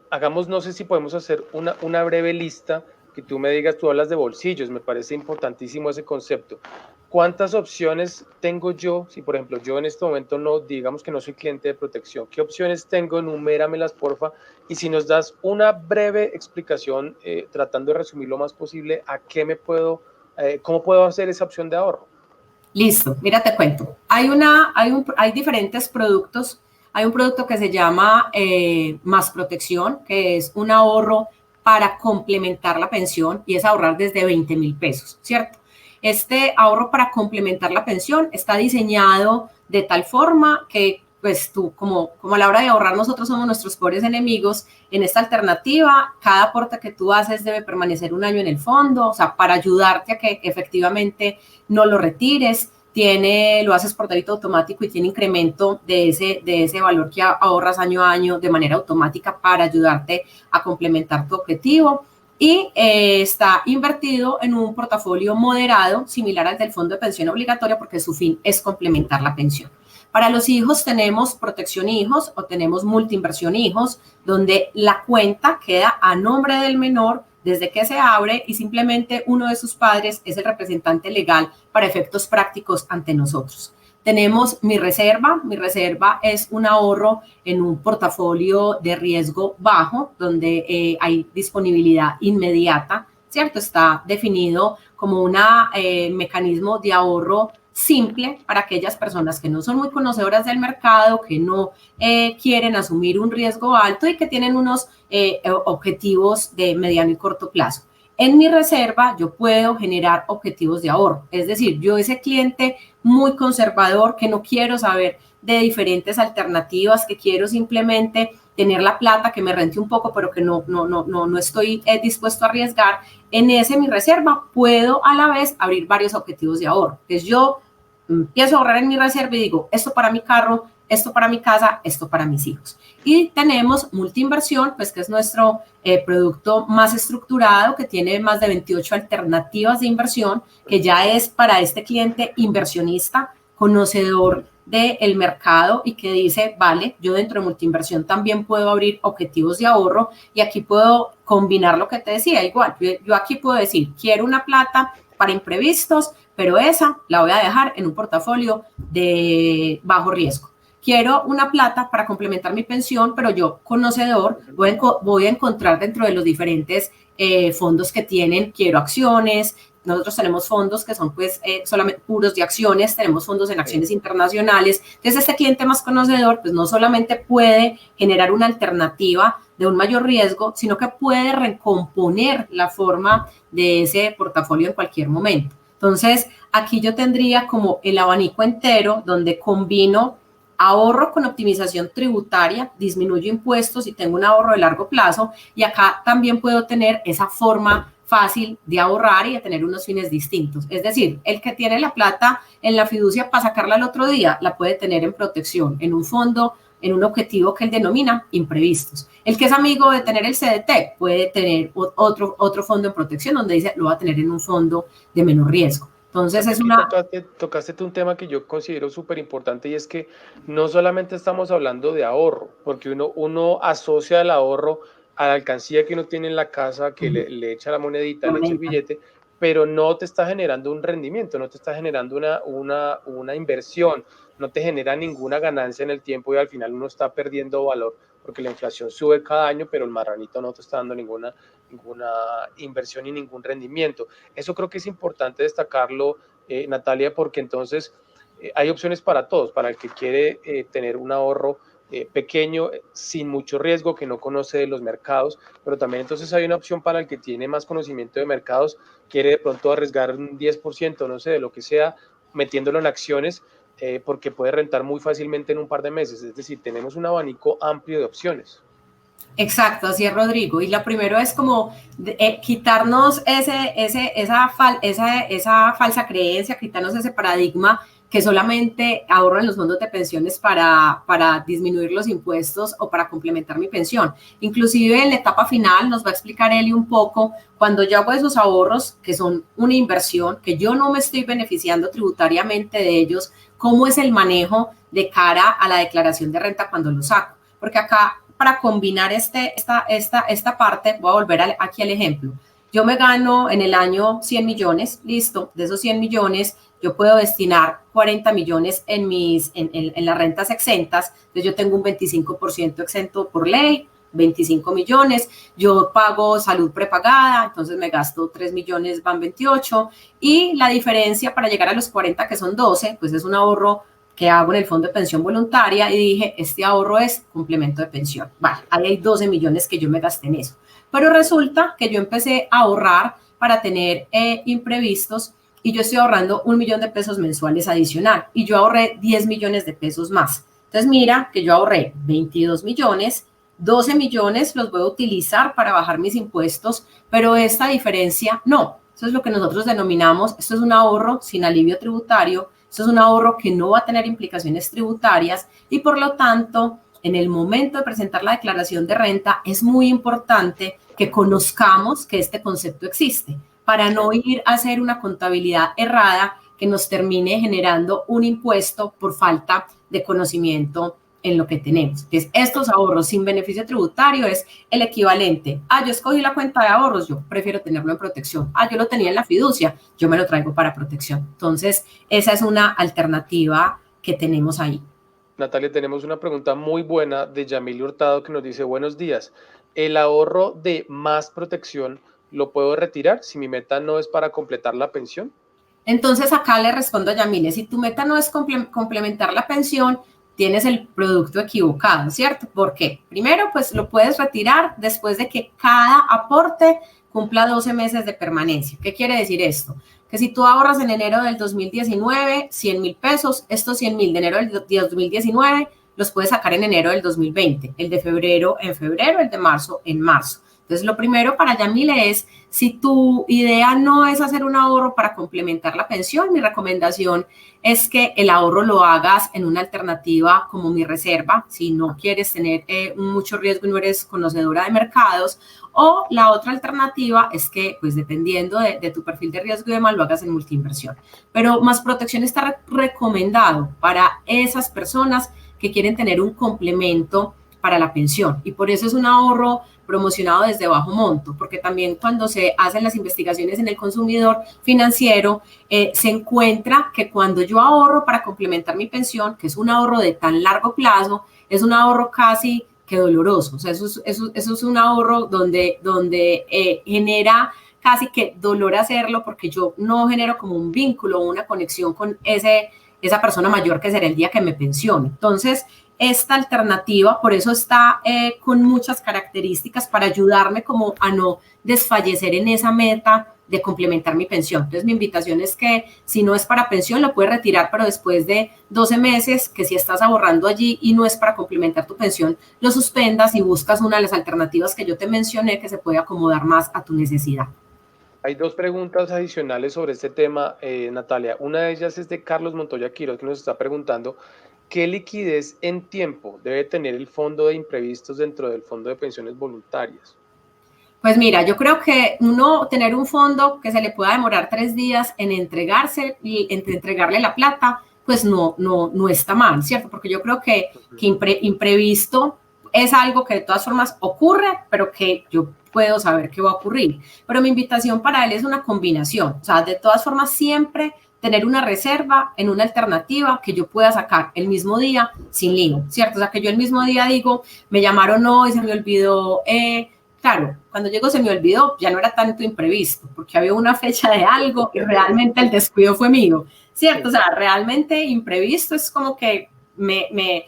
Hagamos, no sé si podemos hacer una breve lista, que tú me digas, tú hablas de bolsillos, me parece importantísimo ese concepto. ¿Cuántas opciones tengo yo? Si, por ejemplo, yo en este momento no, digamos que no soy cliente de Protección, ¿qué opciones tengo? Enuméramelas, porfa. Y si nos das una breve explicación, tratando de resumir lo más posible, ¿cómo puedo hacer esa opción de ahorro? Listo, mira, te cuento. Hay diferentes productos. Hay un producto que se llama Más Protección, que es un ahorro para complementar la pensión, y es ahorrar desde 20,000 pesos, ¿cierto? Este ahorro para complementar la pensión está diseñado de tal forma que, pues tú, como a la hora de ahorrar nosotros somos nuestros pobres enemigos, en esta alternativa, cada aporte que tú haces debe permanecer 1 año en el fondo, o sea, para ayudarte a que efectivamente no lo retires. Lo haces por débito automático y tiene incremento de ese valor que ahorras año a año de manera automática para ayudarte a complementar tu objetivo. Y está invertido en un portafolio moderado, similar al del fondo de pensión obligatoria, porque su fin es complementar la pensión. Para los hijos tenemos Protección Hijos o tenemos Multiinversión Hijos, donde la cuenta queda a nombre del menor desde que se abre, y simplemente uno de sus padres es el representante legal para efectos prácticos ante nosotros. Tenemos Mi Reserva. Mi Reserva es un ahorro en un portafolio de riesgo bajo, donde hay disponibilidad inmediata, ¿cierto? Está definido como un mecanismo de ahorro simple para aquellas personas que no son muy conocedoras del mercado, que no quieren asumir un riesgo alto y que tienen unos objetivos de mediano y corto plazo. En Mi Reserva yo puedo generar objetivos de ahorro, es decir, yo ese cliente muy conservador que no quiero saber de diferentes alternativas, que quiero simplemente tener la plata, que me rente un poco, pero que no estoy dispuesto a arriesgar, en ese Mi Reserva puedo a la vez abrir varios objetivos de ahorro. Entonces yo empiezo a ahorrar en Mi Reserva y digo, esto para mi carro, esto para mi casa, esto para mis hijos. Y tenemos Multiinversión, pues que es nuestro producto más estructurado, que tiene más de 28 alternativas de inversión, que ya es para este cliente inversionista, conocedor del mercado y que dice, vale, yo dentro de Multiinversión también puedo abrir objetivos de ahorro, y aquí puedo combinar lo que te decía, igual, yo aquí puedo decir, quiero una plata para imprevistos, pero esa la voy a dejar en un portafolio de bajo riesgo. Quiero una plata para complementar mi pensión, pero yo, conocedor, voy a encontrar dentro de los diferentes fondos que tienen, quiero acciones. Nosotros tenemos fondos que son pues solamente puros de acciones, tenemos fondos en acciones internacionales. Entonces, este cliente más conocedor pues no solamente puede generar una alternativa de un mayor riesgo, sino que puede recomponer la forma de ese portafolio en cualquier momento. Entonces, aquí yo tendría como el abanico entero donde combino ahorro con optimización tributaria, disminuyo impuestos y tengo un ahorro de largo plazo, y acá también puedo tener esa forma fácil de ahorrar y de tener unos fines distintos. Es decir, el que tiene la plata en la fiducia para sacarla al otro día, la puede tener en protección, en un fondo, en un objetivo que él denomina imprevistos. El que es amigo de tener el CDT puede tener otro fondo en protección donde dice lo va a tener en un fondo de menor riesgo. Entonces es Aquí una... tocaste tú un tema que yo considero súper importante y es que no solamente estamos hablando de ahorro, porque uno asocia el ahorro a la alcancía que uno tiene en la casa, que le echa la monedita, La le echa el moneda. billete, pero no te está generando un rendimiento, no te está generando una inversión, no te genera ninguna ganancia en el tiempo y al final uno está perdiendo valor porque la inflación sube cada año, pero el marranito no te está dando ninguna inversión y ningún rendimiento. Eso creo que es importante destacarlo, Natalia, porque entonces hay opciones para todos, para el que quiere tener un ahorro pequeño, sin mucho riesgo, que no conoce de los mercados, pero también entonces hay una opción para el que tiene más conocimiento de mercados, quiere de pronto arriesgar un 10%, no sé, de lo que sea, metiéndolo en acciones, porque puede rentar muy fácilmente en un par de meses. Es decir, tenemos un abanico amplio de opciones. Exacto, así es, Rodrigo. Y lo primero es como quitarnos esa falsa creencia, quitarnos ese paradigma que solamente ahorro en los fondos de pensiones para disminuir los impuestos o para complementar mi pensión. Inclusive en la etapa final nos va a explicar Eli un poco, cuando yo hago esos ahorros, que son una inversión, que yo no me estoy beneficiando tributariamente de ellos, cómo es el manejo de cara a la declaración de renta cuando lo saco. Porque acá, para combinar esta parte, voy a volver aquí al ejemplo. Yo me gano en el año 100 millones, listo, de esos 100 millones yo puedo destinar 40 millones en las rentas exentas, entonces yo tengo un 25% exento por ley, 25 millones, yo pago salud prepagada, entonces me gasto 3 millones, van 28, y la diferencia para llegar a los 40, que son 12, pues es un ahorro que hago en el fondo de pensión voluntaria y dije, este ahorro es complemento de pensión. Vale, ahí hay 12 millones que yo me gasté en eso. Pero resulta que yo empecé a ahorrar para tener imprevistos y yo estoy ahorrando 1 millón de pesos mensuales adicional y yo ahorré 10 millones de pesos más. Entonces mira que yo ahorré 22 millones, 12 millones los voy a utilizar para bajar mis impuestos, pero esta diferencia no. Eso es lo que nosotros denominamos, esto es un ahorro sin alivio tributario. Esto es un ahorro que no va a tener implicaciones tributarias y por lo tanto, en el momento de presentar la declaración de renta, es muy importante que conozcamos que este concepto existe para no ir a hacer una contabilidad errada que nos termine generando un impuesto por falta de conocimiento en lo que tenemos. Entonces, estos ahorros sin beneficio tributario es el equivalente. Yo escogí la cuenta de ahorros, yo prefiero tenerlo en protección. Yo lo tenía en la fiducia, yo me lo traigo para protección. Entonces, esa es una alternativa que tenemos ahí. Natalia, tenemos una pregunta muy buena de Yamil Hurtado que nos dice, buenos días, ¿el ahorro de más protección lo puedo retirar si mi meta no es para completar la pensión? Entonces, acá le respondo a Yamile, si tu meta no es complementar la pensión, tienes el producto equivocado, ¿cierto? ¿Por qué? Primero, pues lo puedes retirar después de que cada aporte cumpla 12 meses de permanencia. ¿Qué quiere decir esto? Que si tú ahorras en enero del 2019 100,000 pesos, estos 100,000 de enero del 2019 los puedes sacar en enero del 2020, el de febrero en febrero, el de marzo en marzo. Entonces, lo primero para Yamile es, si tu idea no es hacer un ahorro para complementar la pensión, mi recomendación es que el ahorro lo hagas en una alternativa como mi reserva, si no quieres tener mucho riesgo y no eres conocedora de mercados, o la otra alternativa es que, pues dependiendo de tu perfil de riesgo y demás, lo hagas en multiinversión. Pero Más Protección está recomendado para esas personas que quieren tener un complemento para la pensión y por eso es un ahorro promocionado desde bajo monto, porque también cuando se hacen las investigaciones en el consumidor financiero, se encuentra que cuando yo ahorro para complementar mi pensión, que es un ahorro de tan largo plazo, es un ahorro casi que doloroso, o sea, eso es un ahorro donde genera casi que dolor hacerlo, porque yo no genero como un vínculo o una conexión con esa persona mayor que será el día que me pensione. Entonces, esta alternativa, por eso está con muchas características para ayudarme como a no desfallecer en esa meta de complementar mi pensión. Entonces, mi invitación es que si no es para pensión, lo puedes retirar, pero después de 12 meses, que si estás ahorrando allí y no es para complementar tu pensión, lo suspendas y buscas una de las alternativas que yo te mencioné que se puede acomodar más a tu necesidad. Hay dos preguntas adicionales sobre este tema, Natalia. Una de ellas es de Carlos Montoya Quiroz, que nos está preguntando ¿qué liquidez en tiempo debe tener el fondo de imprevistos dentro del fondo de pensiones voluntarias? Pues mira, yo creo que uno tener un fondo que se le pueda demorar 3 días en entregarle la plata, pues no está mal, ¿cierto? Porque yo creo que imprevisto es algo que de todas formas ocurre, pero que yo puedo saber que va a ocurrir. Pero mi invitación para él es una combinación, o sea, de todas formas siempre tener una reserva en una alternativa que yo pueda sacar el mismo día sin lío, ¿cierto? O sea, que yo el mismo día digo, me llamaron hoy, se me olvidó, claro, cuando llego se me olvidó, ya no era tanto imprevisto, porque había una fecha de algo y realmente el descuido fue mío, ¿cierto? O sea, realmente imprevisto es como que me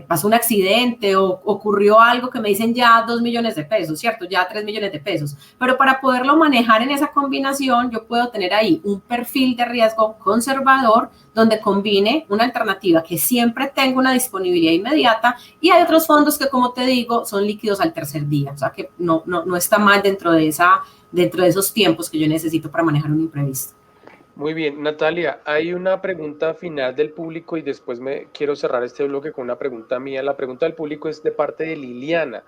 pasó un accidente o ocurrió algo que me dicen ya 2 millones de pesos, ¿cierto? Ya 3 millones de pesos. Pero para poderlo manejar en esa combinación, yo puedo tener ahí un perfil de riesgo conservador donde combine una alternativa que siempre tenga una disponibilidad inmediata y hay otros fondos que, como te digo, son líquidos al tercer día. O sea, que no está mal dentro de esos tiempos que yo necesito para manejar un imprevisto. Muy bien, Natalia, hay una pregunta final del público y después me quiero cerrar este bloque con una pregunta mía. La pregunta del público es de parte de Liliana.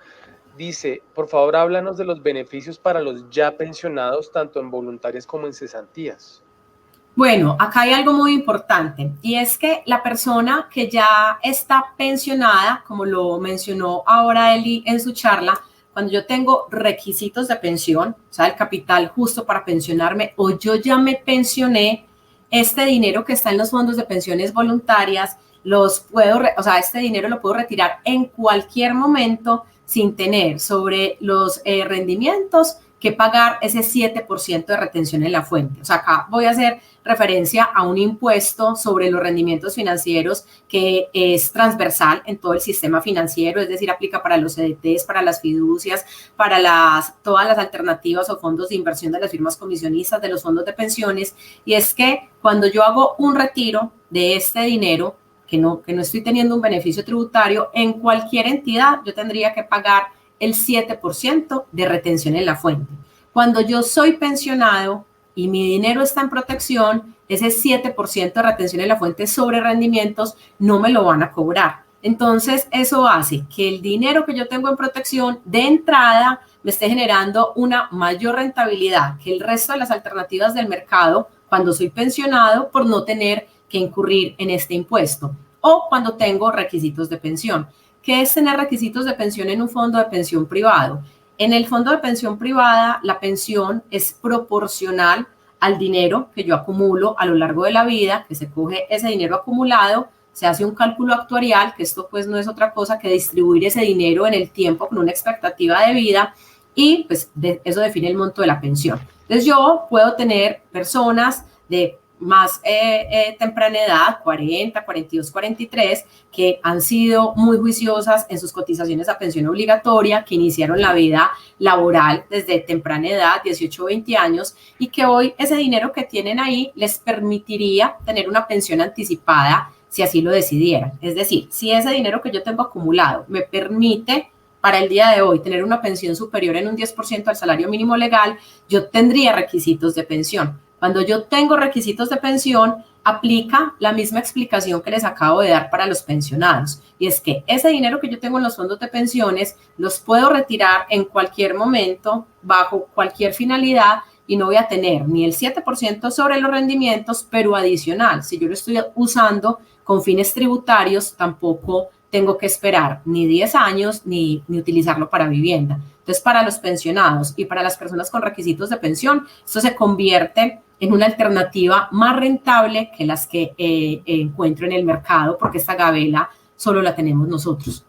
Dice, por favor, háblanos de los beneficios para los ya pensionados, tanto en voluntarias como en cesantías. Bueno, acá hay algo muy importante y es que la persona que ya está pensionada, como lo mencionó ahora Eli en su charla, cuando yo tengo requisitos de pensión, o sea, el capital justo para pensionarme o yo ya me pensioné, este dinero que está en los fondos de pensiones voluntarias, este dinero lo puedo retirar en cualquier momento sin tener sobre los rendimientos que pagar ese 7% de retención en la fuente. O sea, acá voy a hacer referencia a un impuesto sobre los rendimientos financieros que es transversal en todo el sistema financiero, es decir, aplica para los CDTs, para las fiducias, para todas las alternativas o fondos de inversión de las firmas comisionistas, de los fondos de pensiones, y es que cuando yo hago un retiro de este dinero, que no estoy teniendo un beneficio tributario, en cualquier entidad yo tendría que pagar el 7% de retención en la fuente. Cuando yo soy pensionado y mi dinero está en protección, ese 7% de retención en la fuente sobre rendimientos no me lo van a cobrar. Entonces, eso hace que el dinero que yo tengo en protección de entrada me esté generando una mayor rentabilidad que el resto de las alternativas del mercado cuando soy pensionado por no tener que incurrir en este impuesto o cuando tengo requisitos de pensión. ¿Qué es tener requisitos de pensión en un fondo de pensión privado? En el fondo de pensión privada, la pensión es proporcional al dinero que yo acumulo a lo largo de la vida, que se coge ese dinero acumulado, se hace un cálculo actuarial, que esto pues no es otra cosa que distribuir ese dinero en el tiempo con una expectativa de vida y pues eso define el monto de la pensión. Entonces yo puedo tener personas de más temprana edad, 40, 42, 43, que han sido muy juiciosas en sus cotizaciones a pensión obligatoria, que iniciaron la vida laboral desde temprana edad, 18 o 20 años, y que hoy ese dinero que tienen ahí les permitiría tener una pensión anticipada si así lo decidieran. Es decir, si ese dinero que yo tengo acumulado me permite para el día de hoy tener una pensión superior en un 10% al salario mínimo legal, yo tendría requisitos de pensión. Cuando yo tengo requisitos de pensión, aplica la misma explicación que les acabo de dar para los pensionados. Y es que ese dinero que yo tengo en los fondos de pensiones los puedo retirar en cualquier momento, bajo cualquier finalidad, y no voy a tener ni el 7% sobre los rendimientos, pero adicional, si yo lo estoy usando con fines tributarios, tampoco tengo que esperar ni 10 años ni utilizarlo para vivienda. Entonces, para los pensionados y para las personas con requisitos de pensión, esto se convierte en una alternativa más rentable que las que encuentro en el mercado, porque esta gabela solo la tenemos nosotros.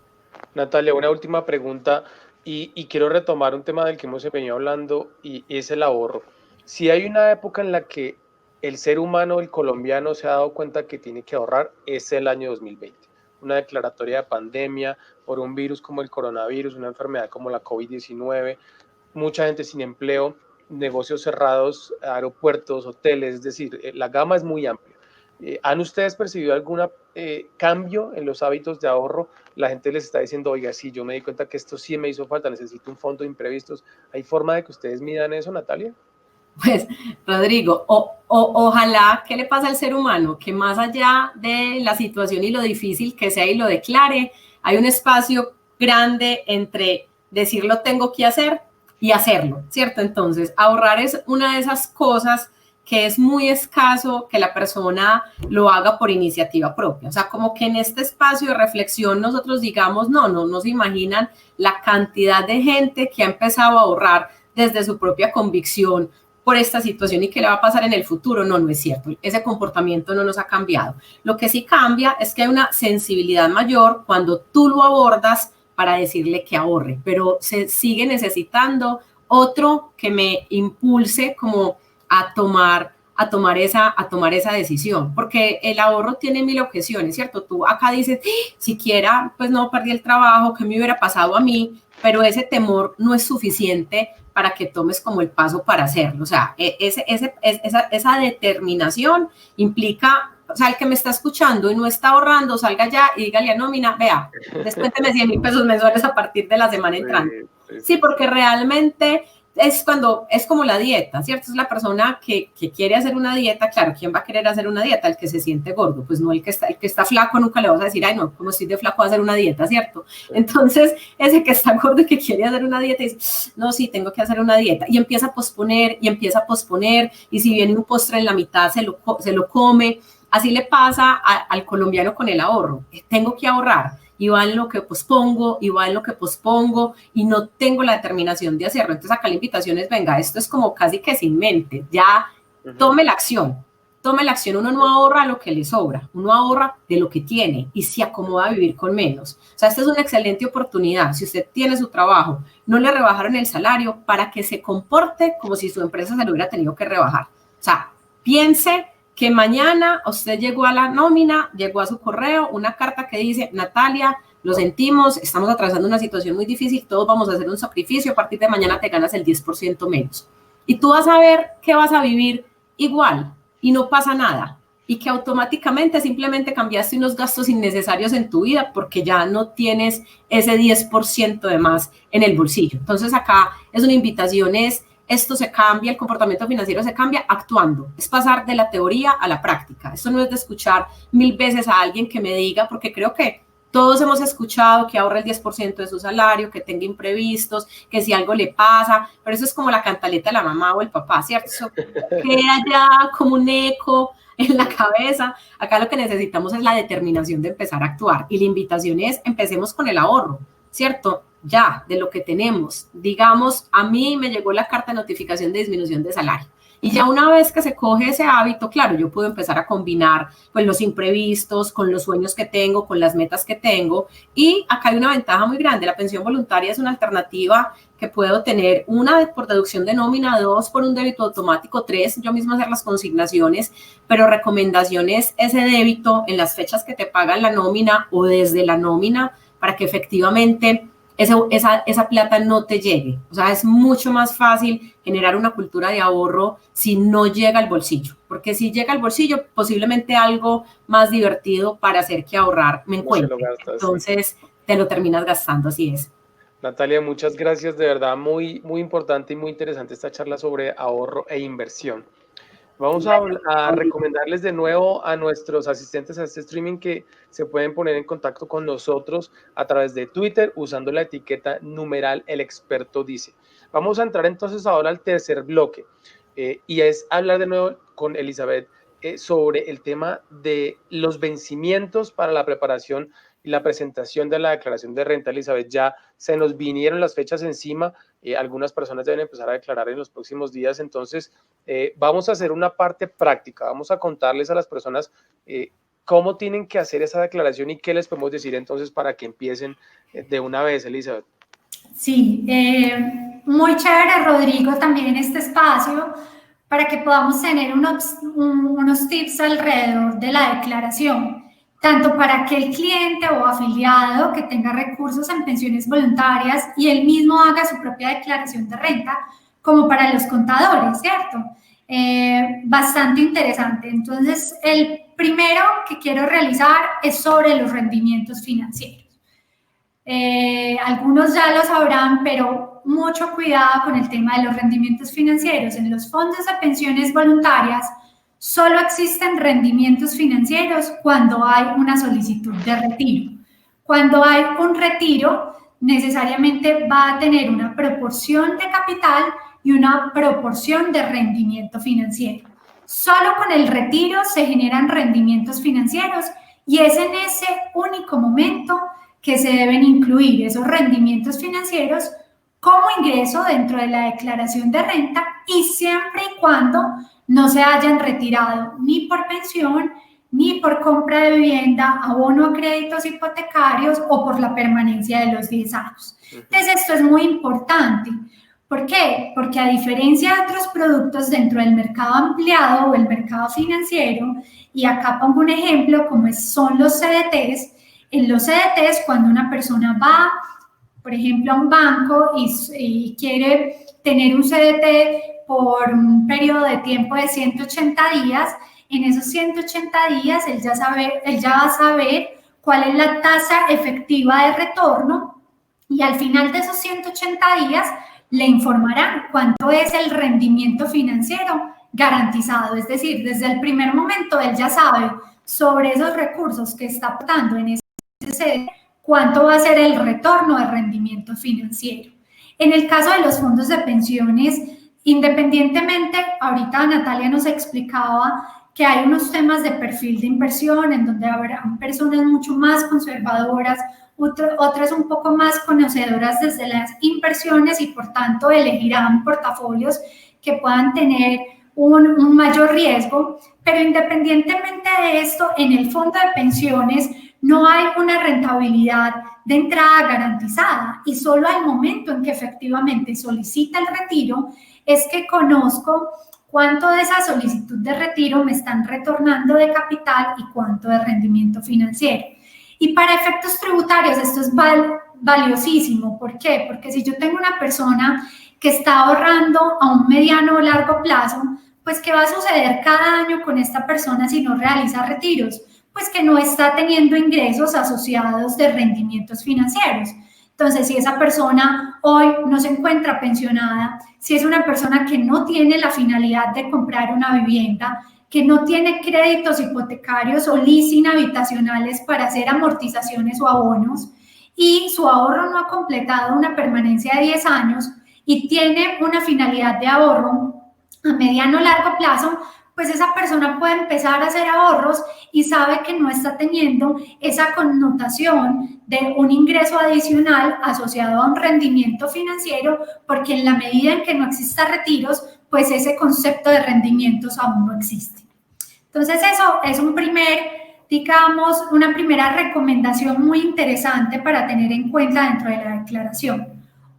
Natalia, una última pregunta y quiero retomar un tema del que hemos venido hablando y es el ahorro. Si hay una época en la que el ser humano, el colombiano, se ha dado cuenta que tiene que ahorrar, es el año 2020. Una declaratoria de pandemia por un virus como el coronavirus, una enfermedad como la COVID-19, mucha gente sin empleo, negocios cerrados, aeropuertos, hoteles, es decir, la gama es muy amplia. ¿Han ustedes percibido algún cambio en los hábitos de ahorro? La gente les está diciendo, oiga, sí, yo me di cuenta que esto sí me hizo falta, necesito un fondo de imprevistos. ¿Hay forma de que ustedes midan eso, Natalia? Pues, Rodrigo, ojalá, ¿qué le pasa al ser humano? Que más allá de la situación y lo difícil que sea y lo declare, hay un espacio grande entre decir lo tengo que hacer y hacerlo, ¿cierto? Entonces, ahorrar es una de esas cosas que es muy escaso que la persona lo haga por iniciativa propia. O sea, como que en este espacio de reflexión nosotros digamos, no se imaginan la cantidad de gente que ha empezado a ahorrar desde su propia convicción por esta situación y qué le va a pasar en el futuro. No es cierto. Ese comportamiento no nos ha cambiado. Lo que sí cambia es que hay una sensibilidad mayor cuando tú lo abordas para decirle que ahorre, pero se sigue necesitando otro que me impulse como a tomar esa decisión, porque el ahorro tiene mil objeciones, ¿cierto? Tú acá dices, siquiera, pues no perdí el trabajo, ¿qué me hubiera pasado a mí? Pero ese temor no es suficiente para que tomes como el paso para hacerlo. O sea, esa determinación implica, o sea, el que me está escuchando y no está ahorrando, salga ya y dígale a nómina, vea, descuénteme 100,000 pesos mensuales a partir de la semana entrante. Sí, porque realmente es como la dieta, ¿cierto? Es la persona que quiere hacer una dieta. Claro, ¿quién va a querer hacer una dieta? El que se siente gordo, pues no el que está flaco, nunca le vas a decir, ay, no, como estoy de flaco voy a hacer una dieta, ¿cierto? Entonces, ese que está gordo y que quiere hacer una dieta dice, no, sí, tengo que hacer una dieta, y empieza a posponer, y si viene un postre en la mitad, se lo come. Así le pasa al colombiano con el ahorro. Tengo que ahorrar, y va en lo que pospongo, y no tengo la determinación de hacerlo. Entonces acá la invitación es, venga, esto es como casi que sin mente, ya tome la acción, uno no ahorra lo que le sobra, uno ahorra de lo que tiene y se acomoda a vivir con menos. O sea, esta es una excelente oportunidad. Si usted tiene su trabajo, no le rebajaron el salario, para que se comporte como si su empresa se lo hubiera tenido que rebajar. O sea, piense que mañana usted llegó a la nómina, llegó a su correo una carta que dice, Natalia, lo sentimos, estamos atravesando una situación muy difícil, todos vamos a hacer un sacrificio, a partir de mañana te ganas el 10% menos. Y tú vas a ver que vas a vivir igual y no pasa nada. Y que automáticamente simplemente cambiaste unos gastos innecesarios en tu vida porque ya no tienes ese 10% de más en el bolsillo. Entonces acá es una invitación, esto se cambia, el comportamiento financiero se cambia actuando, es pasar de la teoría a la práctica. Esto no es de escuchar 1000 veces a alguien que me diga, porque creo que todos hemos escuchado que ahorre el 10% de su salario, que tenga imprevistos, que si algo le pasa, pero eso es como la cantaleta de la mamá o el papá, ¿cierto? Eso queda ya como un eco en la cabeza. Acá lo que necesitamos es la determinación de empezar a actuar, y la invitación es, empecemos con el ahorro, ¿cierto? Ya, de lo que tenemos. Digamos, a mí me llegó la carta de notificación de disminución de salario. Y ya una vez que se coge ese hábito, claro, yo puedo empezar a combinar pues los imprevistos con los sueños que tengo, con las metas que tengo. Y acá hay una ventaja muy grande. La pensión voluntaria es una alternativa que puedo tener, una por deducción de nómina, 2 por un débito automático, 3 yo mismo hacer las consignaciones, pero recomendaciones ese débito en las fechas que te pagan la nómina o desde la nómina, para que efectivamente esa plata no te llegue. O sea, es mucho más fácil generar una cultura de ahorro si no llega al bolsillo, porque si llega al bolsillo, posiblemente algo más divertido para hacer que ahorrar me encuentre. Entonces, te lo terminas gastando, así es. Natalia, muchas gracias, de verdad, muy, muy importante y muy interesante esta charla sobre ahorro e inversión. Vamos a recomendarles de nuevo a nuestros asistentes a este streaming que se pueden poner en contacto con nosotros a través de Twitter usando la etiqueta numeral El Experto Dice. Vamos a entrar entonces ahora al tercer bloque y es hablar de nuevo con Elizabeth sobre el tema de los vencimientos para la preparación y la presentación de la declaración de renta. Elizabeth, ya se nos vinieron las fechas encima, algunas personas deben empezar a declarar en los próximos días, entonces vamos a hacer una parte práctica, vamos a contarles a las personas cómo tienen que hacer esa declaración y qué les podemos decir entonces para que empiecen de una vez, Elizabeth. Sí, muy chévere, Rodrigo, también este espacio para que podamos tener unos tips alrededor de la declaración, tanto para que el cliente o afiliado que tenga recursos en pensiones voluntarias y él mismo haga su propia declaración de renta, como para los contadores, ¿cierto? Bastante interesante. Entonces, el primero que quiero realizar es sobre los rendimientos financieros. Algunos ya lo sabrán, pero mucho cuidado con el tema de los rendimientos financieros. En los fondos de pensiones voluntarias solo existen rendimientos financieros cuando hay una solicitud de retiro. Cuando hay un retiro necesariamente va a tener una proporción de capital y una proporción de rendimiento financiero. Solo con el retiro se generan rendimientos financieros y es en ese único momento que se deben incluir esos rendimientos financieros como ingreso dentro de la declaración de renta y siempre y cuando no se hayan retirado ni por pensión, ni por compra de vivienda, abono a créditos hipotecarios o por la permanencia de los 10 años. Entonces, esto es muy importante. ¿Por qué? Porque a diferencia de otros productos dentro del mercado ampliado o el mercado financiero, y acá pongo un ejemplo como son los CDTs, en los CDTs cuando una persona va, por ejemplo, a un banco y quiere tener un CDT por un periodo de tiempo de 180 días, en esos 180 días él ya va a saber cuál es la tasa efectiva de retorno y al final de esos 180 días le informarán cuánto es el rendimiento financiero garantizado. Es decir, desde el primer momento él ya sabe sobre esos recursos que está aportando en ese CDT, cuánto va a ser el retorno de rendimiento financiero. En el caso de los fondos de pensiones, independientemente, ahorita Natalia nos explicaba que hay unos temas de perfil de inversión en donde habrán personas mucho más conservadoras, otras un poco más conocedoras desde las inversiones y por tanto elegirán portafolios que puedan tener un mayor riesgo, pero independientemente de esto, en el fondo de pensiones no hay una rentabilidad de entrada garantizada y solo al momento en que efectivamente solicita el retiro es que conozco cuánto de esa solicitud de retiro me están retornando de capital y cuánto de rendimiento financiero. Y para efectos tributarios esto es valiosísimo. ¿Por qué? Porque si yo tengo una persona que está ahorrando a un mediano o largo plazo, pues ¿qué va a suceder cada año con esta persona si no realiza retiros? Pues que no está teniendo ingresos asociados de rendimientos financieros. Entonces, si esa persona hoy no se encuentra pensionada, si es una persona que no tiene la finalidad de comprar una vivienda, que no tiene créditos hipotecarios o leasing habitacionales para hacer amortizaciones o abonos y su ahorro no ha completado una permanencia de 10 años y tiene una finalidad de ahorro a mediano o largo plazo, pues esa persona puede empezar a hacer ahorros y sabe que no está teniendo esa connotación de un ingreso adicional asociado a un rendimiento financiero, porque en la medida en que no exista retiros, pues ese concepto de rendimientos aún no existe. Entonces eso es una primera recomendación muy interesante para tener en cuenta dentro de la declaración.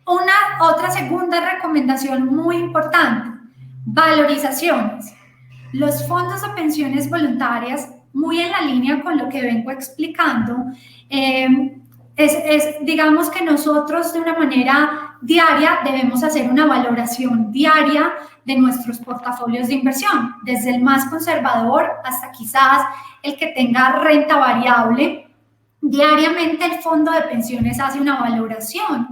Otra segunda recomendación muy importante, valorizaciones. Los fondos de pensiones voluntarias, muy en la línea con lo que vengo explicando, digamos que nosotros de una manera diaria debemos hacer una valoración diaria de nuestros portafolios de inversión, desde el más conservador hasta quizás el que tenga renta variable. Diariamente el fondo de pensiones hace una valoración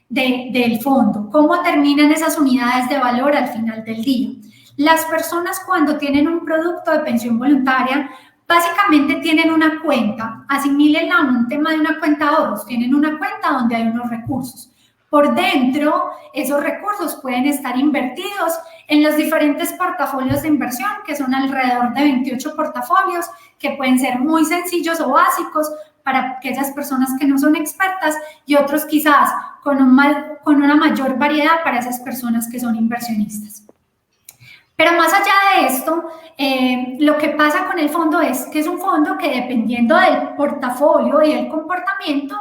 del fondo, cómo terminan esas unidades de valor al final del día. Las personas cuando tienen un producto de pensión voluntaria, básicamente tienen una cuenta, asimílenla a un tema de una cuenta de ahorros, tienen una cuenta donde hay unos recursos. Por dentro, esos recursos pueden estar invertidos en los diferentes portafolios de inversión, que son alrededor de 28 portafolios, que pueden ser muy sencillos o básicos para aquellas personas que no son expertas y otros quizás con una mayor variedad para esas personas que son inversionistas. Pero más allá de esto, lo que pasa con el fondo es que es un fondo que dependiendo del portafolio y del comportamiento,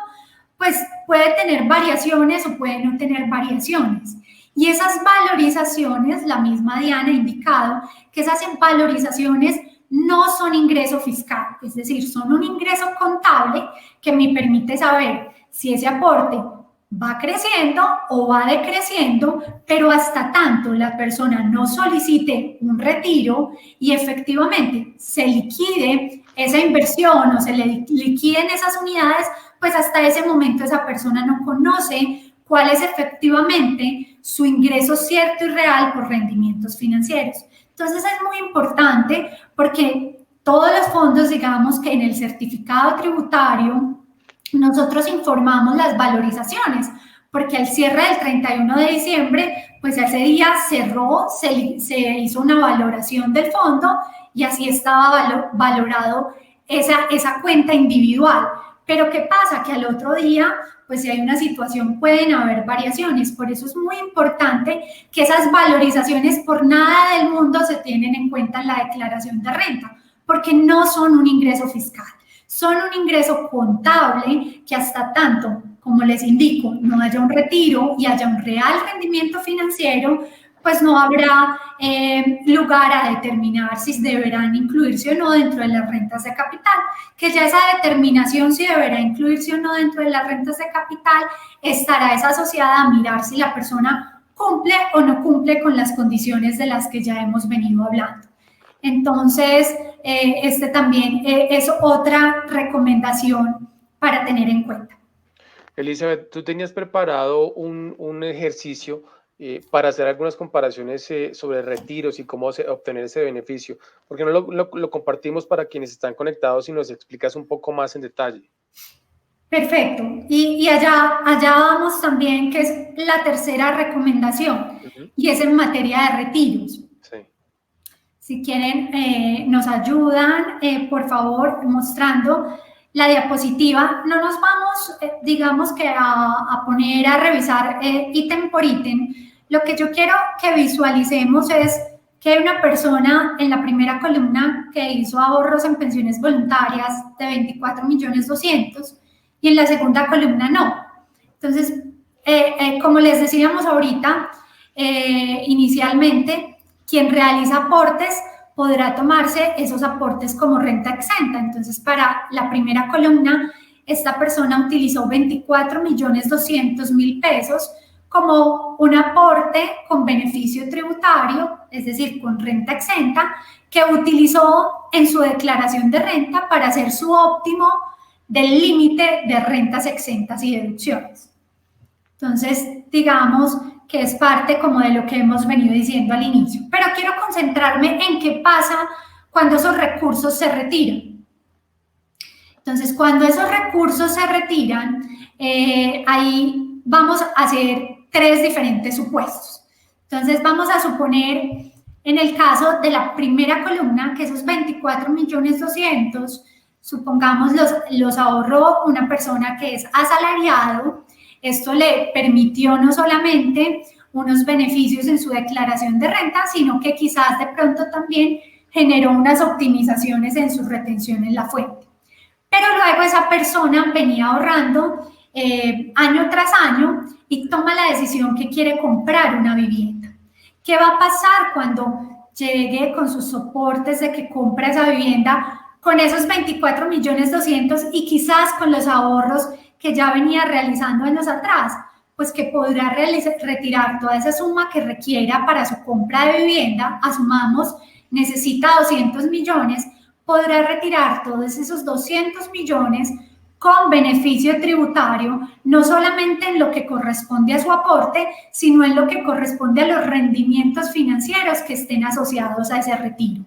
pues puede tener variaciones o puede no tener variaciones. Y esas valorizaciones, la misma Diana ha indicado que esas valorizaciones no son ingreso fiscal, es decir, son un ingreso contable que me permite saber si ese aporte va creciendo o va decreciendo, pero hasta tanto la persona no solicite un retiro y efectivamente se liquide esa inversión o se le liquiden esas unidades, pues hasta ese momento esa persona no conoce cuál es efectivamente su ingreso cierto y real por rendimientos financieros. Entonces es muy importante porque todos los fondos, digamos que en el certificado tributario nosotros informamos las valorizaciones, porque al cierre del 31 de diciembre, pues ese día cerró, se hizo una valoración del fondo y así estaba valorado esa cuenta individual. Pero ¿qué pasa? Que al otro día, pues si hay una situación, pueden haber variaciones. Por eso es muy importante que esas valorizaciones por nada del mundo se tienen en cuenta en la declaración de renta, porque no son un ingreso fiscal. Son un ingreso contable que hasta tanto, como les indico, no haya un retiro y haya un real rendimiento financiero, pues no habrá lugar a determinar si deberán incluirse o no dentro de las rentas de capital, que ya esa determinación si deberá incluirse o no dentro de las rentas de capital estará asociada a mirar si la persona cumple o no cumple con las condiciones de las que ya hemos venido hablando. Entonces, este también es otra recomendación para tener en cuenta. Elizabeth, tú tenías preparado un ejercicio para hacer algunas comparaciones sobre retiros y cómo obtener ese beneficio. ¿Por qué no lo compartimos para quienes están conectados y nos explicas un poco más en detalle? Perfecto. Y allá vamos también, que es la tercera recomendación, y es en materia de retiros. Sí. Si quieren, nos ayudan, por favor, mostrando la diapositiva. No nos vamos, digamos que a poner a revisar ítem por ítem. Lo que yo quiero que visualicemos es que hay una persona en la primera columna que hizo ahorros en pensiones voluntarias de 24.200.000 y en la segunda columna no. Entonces, como les decíamos ahorita, inicialmente, quien realiza aportes podrá tomarse esos aportes como renta exenta. Entonces, para la primera columna, esta persona utilizó 24.200.000 pesos como un aporte con beneficio tributario, es decir, con renta exenta, que utilizó en su declaración de renta para hacer su óptimo del límite de rentas exentas y deducciones. Entonces, digamos que es parte como de lo que hemos venido diciendo al inicio. Pero quiero concentrarme en qué pasa cuando esos recursos se retiran. Entonces, cuando esos recursos se retiran, ahí vamos a hacer 3 diferentes supuestos. Entonces, vamos a suponer, en el caso de la primera columna, que esos 24.200.000, supongamos los ahorró una persona que es asalariado. Esto le permitió no solamente unos beneficios en su declaración de renta, sino que quizás de pronto también generó unas optimizaciones en su retención en la fuente. Pero luego esa persona venía ahorrando año tras año y toma la decisión que quiere comprar una vivienda. ¿Qué va a pasar cuando llegue con sus soportes de que compra esa vivienda con esos 24.200.000 y quizás con los ahorros que ya venía realizando años atrás? Pues que podrá retirar toda esa suma que requiera para su compra de vivienda. Asumamos, necesita 200 millones, podrá retirar todos esos 200 millones con beneficio tributario, no solamente en lo que corresponde a su aporte, sino en lo que corresponde a los rendimientos financieros que estén asociados a ese retiro.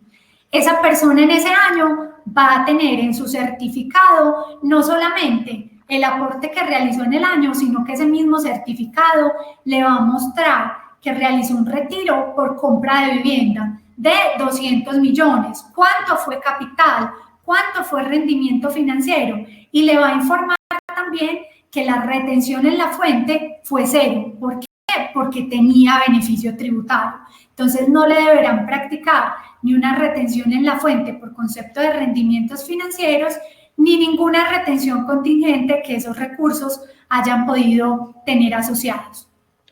Esa persona en ese año va a tener en su certificado no solamente el aporte que realizó en el año, sino que ese mismo certificado le va a mostrar que realizó un retiro por compra de vivienda de 200 millones. ¿Cuánto fue capital? ¿Cuánto fue rendimiento financiero? Y le va a informar también que la retención en la fuente fue 0. ¿Por qué? Porque tenía beneficio tributario. Entonces no le deberán practicar ni una retención en la fuente por concepto de rendimientos financieros, ni ninguna retención contingente que esos recursos hayan podido tener asociados.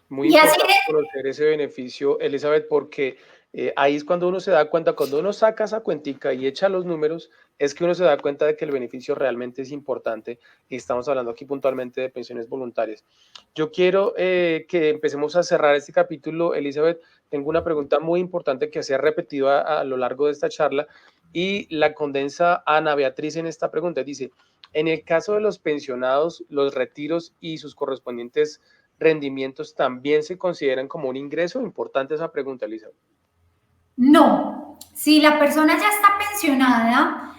Muy importante conocer ese beneficio, Elizabeth, porque ahí es cuando uno se da cuenta, cuando uno saca esa cuentica y echa los números, es que uno se da cuenta de que el beneficio realmente es importante, y estamos hablando aquí puntualmente de pensiones voluntarias. Yo quiero que empecemos a cerrar este capítulo. Elizabeth, tengo una pregunta muy importante que se ha repetido a lo largo de esta charla, y la condensa Ana Beatriz en esta pregunta. Dice, en el caso de los pensionados, los retiros y sus correspondientes rendimientos también se consideran como un ingreso. Importante esa pregunta, Elizabeth. No, si la persona ya está pensionada,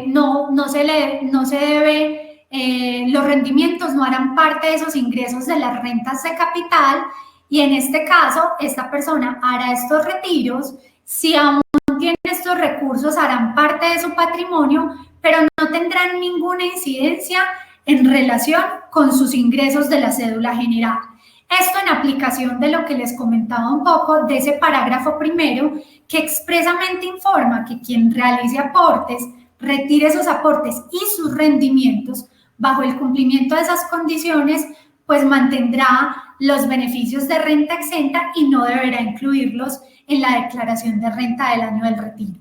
no se debe los rendimientos no harán parte de esos ingresos de las rentas de capital y en este caso esta persona hará estos retiros, si aún tiene estos recursos harán parte de su patrimonio, pero no tendrán ninguna incidencia en relación con sus ingresos de la cédula general. Esto en aplicación de lo que les comentaba un poco de ese parágrafo primero que expresamente informa que quien realice aportes, retire esos aportes y sus rendimientos bajo el cumplimiento de esas condiciones, pues mantendrá los beneficios de renta exenta y no deberá incluirlos en la declaración de renta del año del retiro.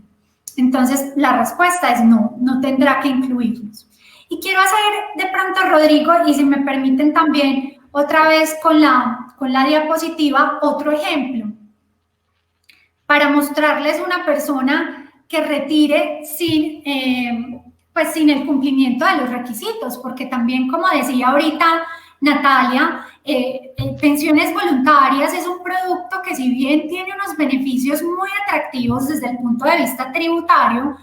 Entonces, la respuesta es no, no tendrá que incluirlos. Y quiero hacer de pronto, Rodrigo, y si me permiten también otra vez con la diapositiva, otro ejemplo, para mostrarles una persona que retire sin el cumplimiento de los requisitos, porque también, como decía ahorita Natalia, pensiones voluntarias es un producto que si bien tiene unos beneficios muy atractivos desde el punto de vista tributario,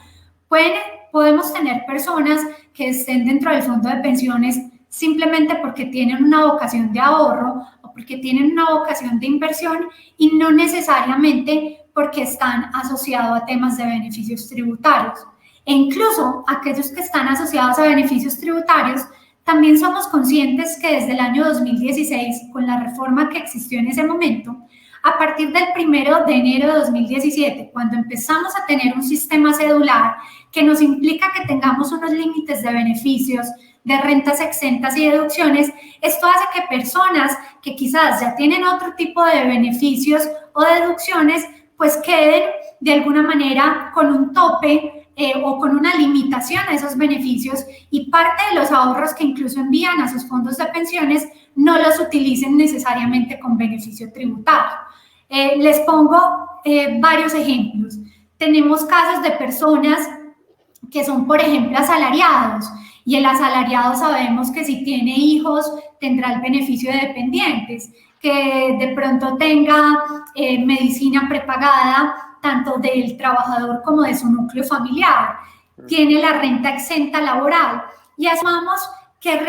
podemos tener personas que estén dentro del fondo de pensiones simplemente porque tienen una vocación de ahorro o porque tienen una vocación de inversión y no necesariamente porque están asociados a temas de beneficios tributarios. E incluso aquellos que están asociados a beneficios tributarios, también somos conscientes que desde el año 2016, con la reforma que existió en ese momento, a partir del 1 de enero de 2017, cuando empezamos a tener un sistema cedular que nos implica que tengamos unos límites de beneficios, de rentas exentas y deducciones, esto hace que personas que quizás ya tienen otro tipo de beneficios o deducciones, pues queden de alguna manera con un tope o con una limitación a esos beneficios y parte de los ahorros que incluso envían a sus fondos de pensiones no los utilicen necesariamente con beneficio tributario. Les pongo varios ejemplos. Tenemos casos de personas que son, por ejemplo, asalariados, y el asalariado sabemos que si tiene hijos tendrá el beneficio de dependientes, que de pronto tenga medicina prepagada tanto del trabajador como de su núcleo familiar, tiene la renta exenta laboral y asumamos que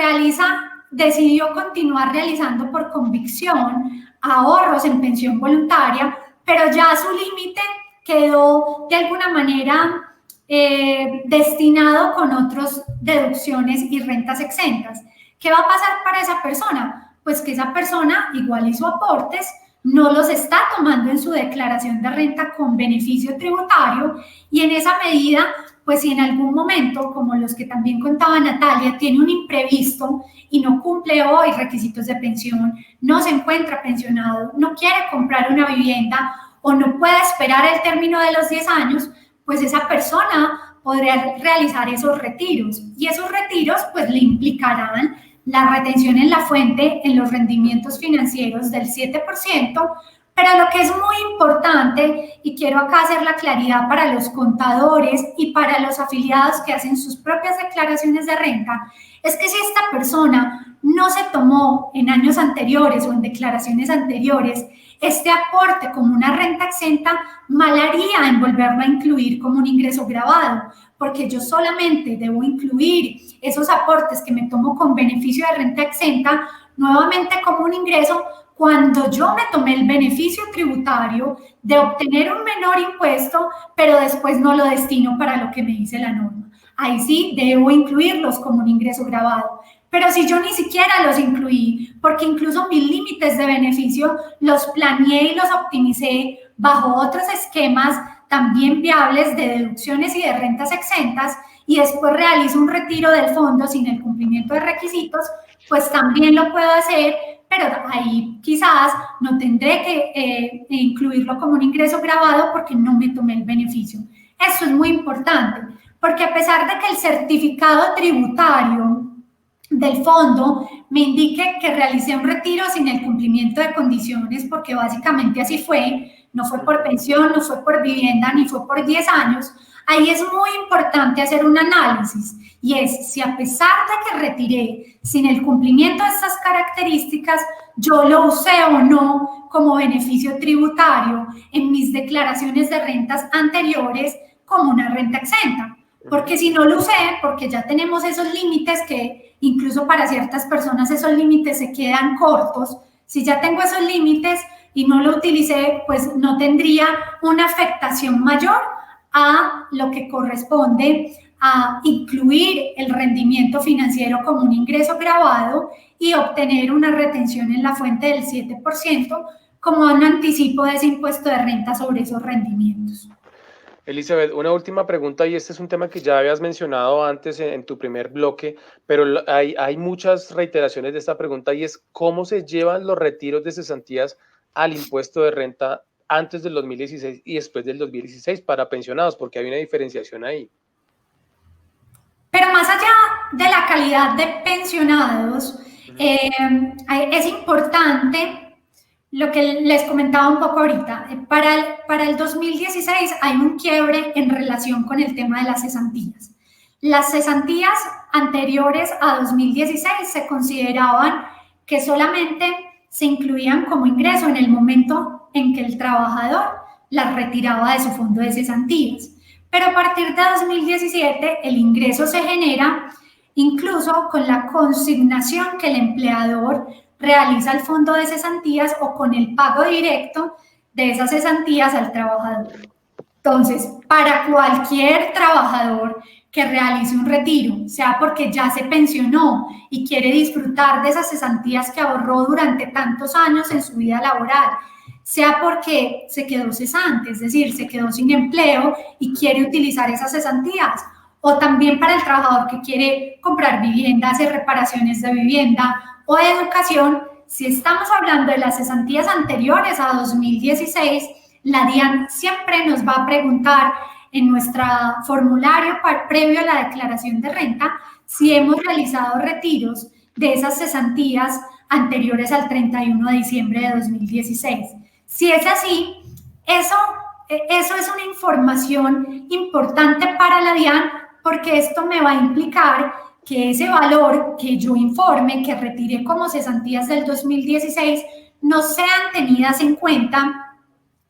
decidió continuar realizando por convicción ahorros en pensión voluntaria, pero ya su límite quedó de alguna manera destinado con otras deducciones y rentas exentas. ¿Qué va a pasar para esa persona? Pues que esa persona igual hizo aportes, no los está tomando en su declaración de renta con beneficio tributario y en esa medida, pues si en algún momento, como los que también contaba Natalia, tiene un imprevisto y no cumple hoy requisitos de pensión, no se encuentra pensionado, no quiere comprar una vivienda o no puede esperar el término de los 10 años, pues esa persona podría realizar esos retiros y esos retiros pues le implicarán la retención en la fuente en los rendimientos financieros del 7%, pero lo que es muy importante, y quiero acá hacer la claridad para los contadores y para los afiliados que hacen sus propias declaraciones de renta, es que si esta persona no se tomó en años anteriores o en declaraciones anteriores este aporte como una renta exenta, mal haría en volverlo a incluir como un ingreso gravado, porque yo solamente debo incluir esos aportes que me tomo con beneficio de renta exenta nuevamente como un ingreso cuando yo me tomé el beneficio tributario de obtener un menor impuesto, pero después no lo destino para lo que me dice la norma. Ahí sí debo incluirlos como un ingreso gravado. Pero si yo ni siquiera los incluí, porque incluso mis límites de beneficio los planeé y los optimicé bajo otros esquemas también viables de deducciones y de rentas exentas, y después realizo un retiro del fondo sin el cumplimiento de requisitos, pues también lo puedo hacer, pero ahí quizás no tendré que incluirlo como un ingreso gravado porque no me tomé el beneficio. Eso es muy importante, porque a pesar de que el certificado tributario del fondo me indique que realicé un retiro sin el cumplimiento de condiciones, porque básicamente así fue, no fue por pensión, no fue por vivienda, ni fue por 10 años, ahí es muy importante hacer un análisis y es si a pesar de que retiré sin el cumplimiento de estas características, yo lo usé o no como beneficio tributario en mis declaraciones de rentas anteriores como una renta exenta. Porque si no lo usé, porque ya tenemos esos límites que incluso para ciertas personas esos límites se quedan cortos, si ya tengo esos límites y no lo utilicé, pues no tendría una afectación mayor a lo que corresponde a incluir el rendimiento financiero como un ingreso grabado y obtener una retención en la fuente del 7% como un anticipo de ese impuesto de renta sobre esos rendimientos. Elizabeth, una última pregunta, y este es un tema que ya habías mencionado antes en tu primer bloque, pero hay muchas reiteraciones de esta pregunta, y es ¿cómo se llevan los retiros de cesantías al impuesto de renta antes del 2016 y después del 2016 para pensionados? Porque hay una diferenciación ahí. Pero más allá de la calidad de pensionados, es importante lo que les comentaba un poco ahorita. Para el 2016 hay un quiebre en relación con el tema de las cesantías. Las cesantías anteriores a 2016 se consideraban que solamente se incluían como ingreso en el momento en que el trabajador las retiraba de su fondo de cesantías. Pero a partir de 2017 el ingreso se genera incluso con la consignación que el empleador realiza el fondo de cesantías o con el pago directo de esas cesantías al trabajador. Entonces, para cualquier trabajador que realice un retiro, sea porque ya se pensionó y quiere disfrutar de esas cesantías que ahorró durante tantos años en su vida laboral, sea porque se quedó cesante, es decir, se quedó sin empleo y quiere utilizar esas cesantías, o también para el trabajador que quiere comprar vivienda, hacer reparaciones de vivienda o de educación. Si estamos hablando de las cesantías anteriores a 2016, la DIAN siempre nos va a preguntar en nuestro formulario previo a la declaración de renta si hemos realizado retiros de esas cesantías anteriores al 31 de diciembre de 2016. Si es así, eso es una información importante para la DIAN, porque esto me va a implicar que ese valor que yo informe, que retiré como cesantías del 2016, no sean tenidas en cuenta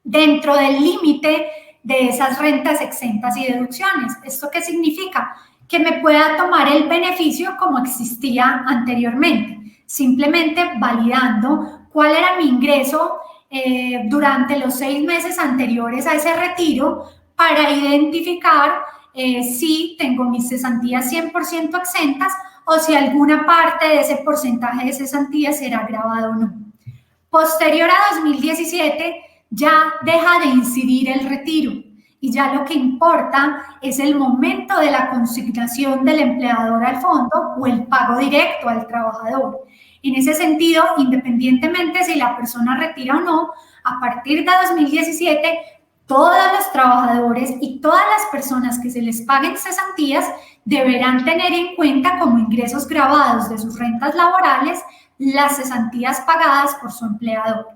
dentro del límite de esas rentas exentas y deducciones. ¿Esto qué significa? Que me pueda tomar el beneficio como existía anteriormente, simplemente validando cuál era mi ingreso durante los 6 meses anteriores a ese retiro para identificar si tengo mis cesantías 100% exentas o si alguna parte de ese porcentaje de cesantías será grabado o no. Posterior a 2017 ya deja de incidir el retiro y ya lo que importa es el momento de la consignación del empleador al fondo o el pago directo al trabajador. En ese sentido, independientemente si la persona retira o no, a partir de 2017, todos los trabajadores y todas las personas que se les paguen cesantías deberán tener en cuenta como ingresos grabados de sus rentas laborales las cesantías pagadas por su empleador.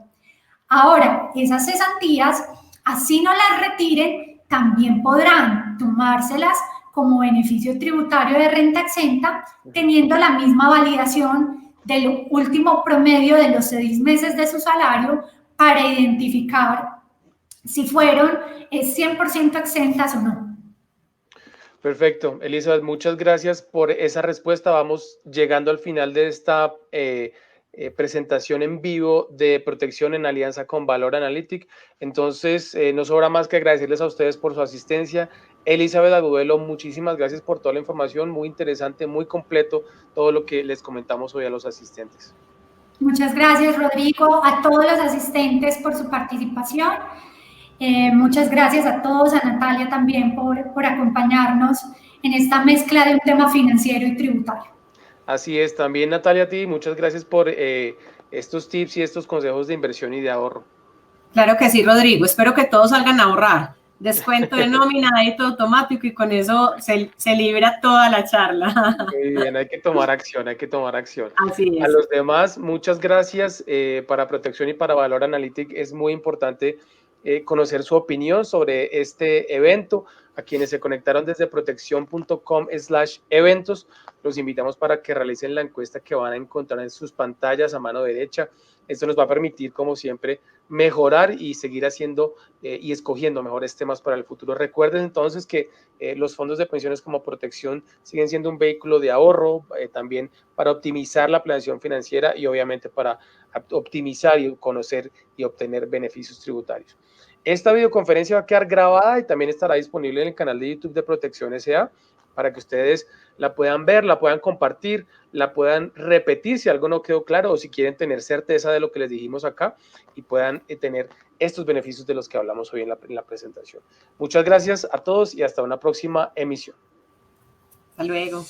Ahora, esas cesantías, así no las retiren, también podrán tomárselas como beneficio tributario de renta exenta, teniendo la misma validación del último promedio de los 6 meses de su salario para identificar si fueron 100% exentas o no. Perfecto, Elizabeth, muchas gracias por esa respuesta. Vamos llegando al final de esta presentación en vivo de protección en alianza con Valor Analytic. Entonces, no sobra más que agradecerles a ustedes por su asistencia. Elizabeth Agudelo, muchísimas gracias por toda la información, muy interesante, muy completo todo lo que les comentamos hoy a los asistentes. Muchas gracias, Rodrigo, a todos los asistentes por su participación. Muchas gracias a todos, a Natalia también por acompañarnos en esta mezcla de un tema financiero y tributario. Así es, también Natalia, a ti, muchas gracias por estos tips y estos consejos de inversión y de ahorro. Claro que sí, Rodrigo, espero que todos salgan a ahorrar. Descuento de nómina, débito automático y con eso se libra toda la charla. Muy bien, hay que tomar acción, hay que tomar acción. Así es. A los demás, muchas gracias. Para Protección y para Valor Analytic es muy importante conocer su opinión sobre este evento. A quienes se conectaron desde protección.com/eventos, los invitamos para que realicen la encuesta que van a encontrar en sus pantallas a mano derecha. Esto nos va a permitir, como siempre, mejorar y seguir haciendo y escogiendo mejores temas para el futuro. Recuerden entonces que los fondos de pensiones como Protección siguen siendo un vehículo de ahorro, también para optimizar la planeación financiera y obviamente para optimizar y conocer y obtener beneficios tributarios. Esta videoconferencia va a quedar grabada y también estará disponible en el canal de YouTube de Protección S.A. para que ustedes la puedan ver, la puedan compartir, la puedan repetir si algo no quedó claro o si quieren tener certeza de lo que les dijimos acá y puedan tener estos beneficios de los que hablamos hoy en la presentación. Muchas gracias a todos y hasta una próxima emisión. Hasta luego.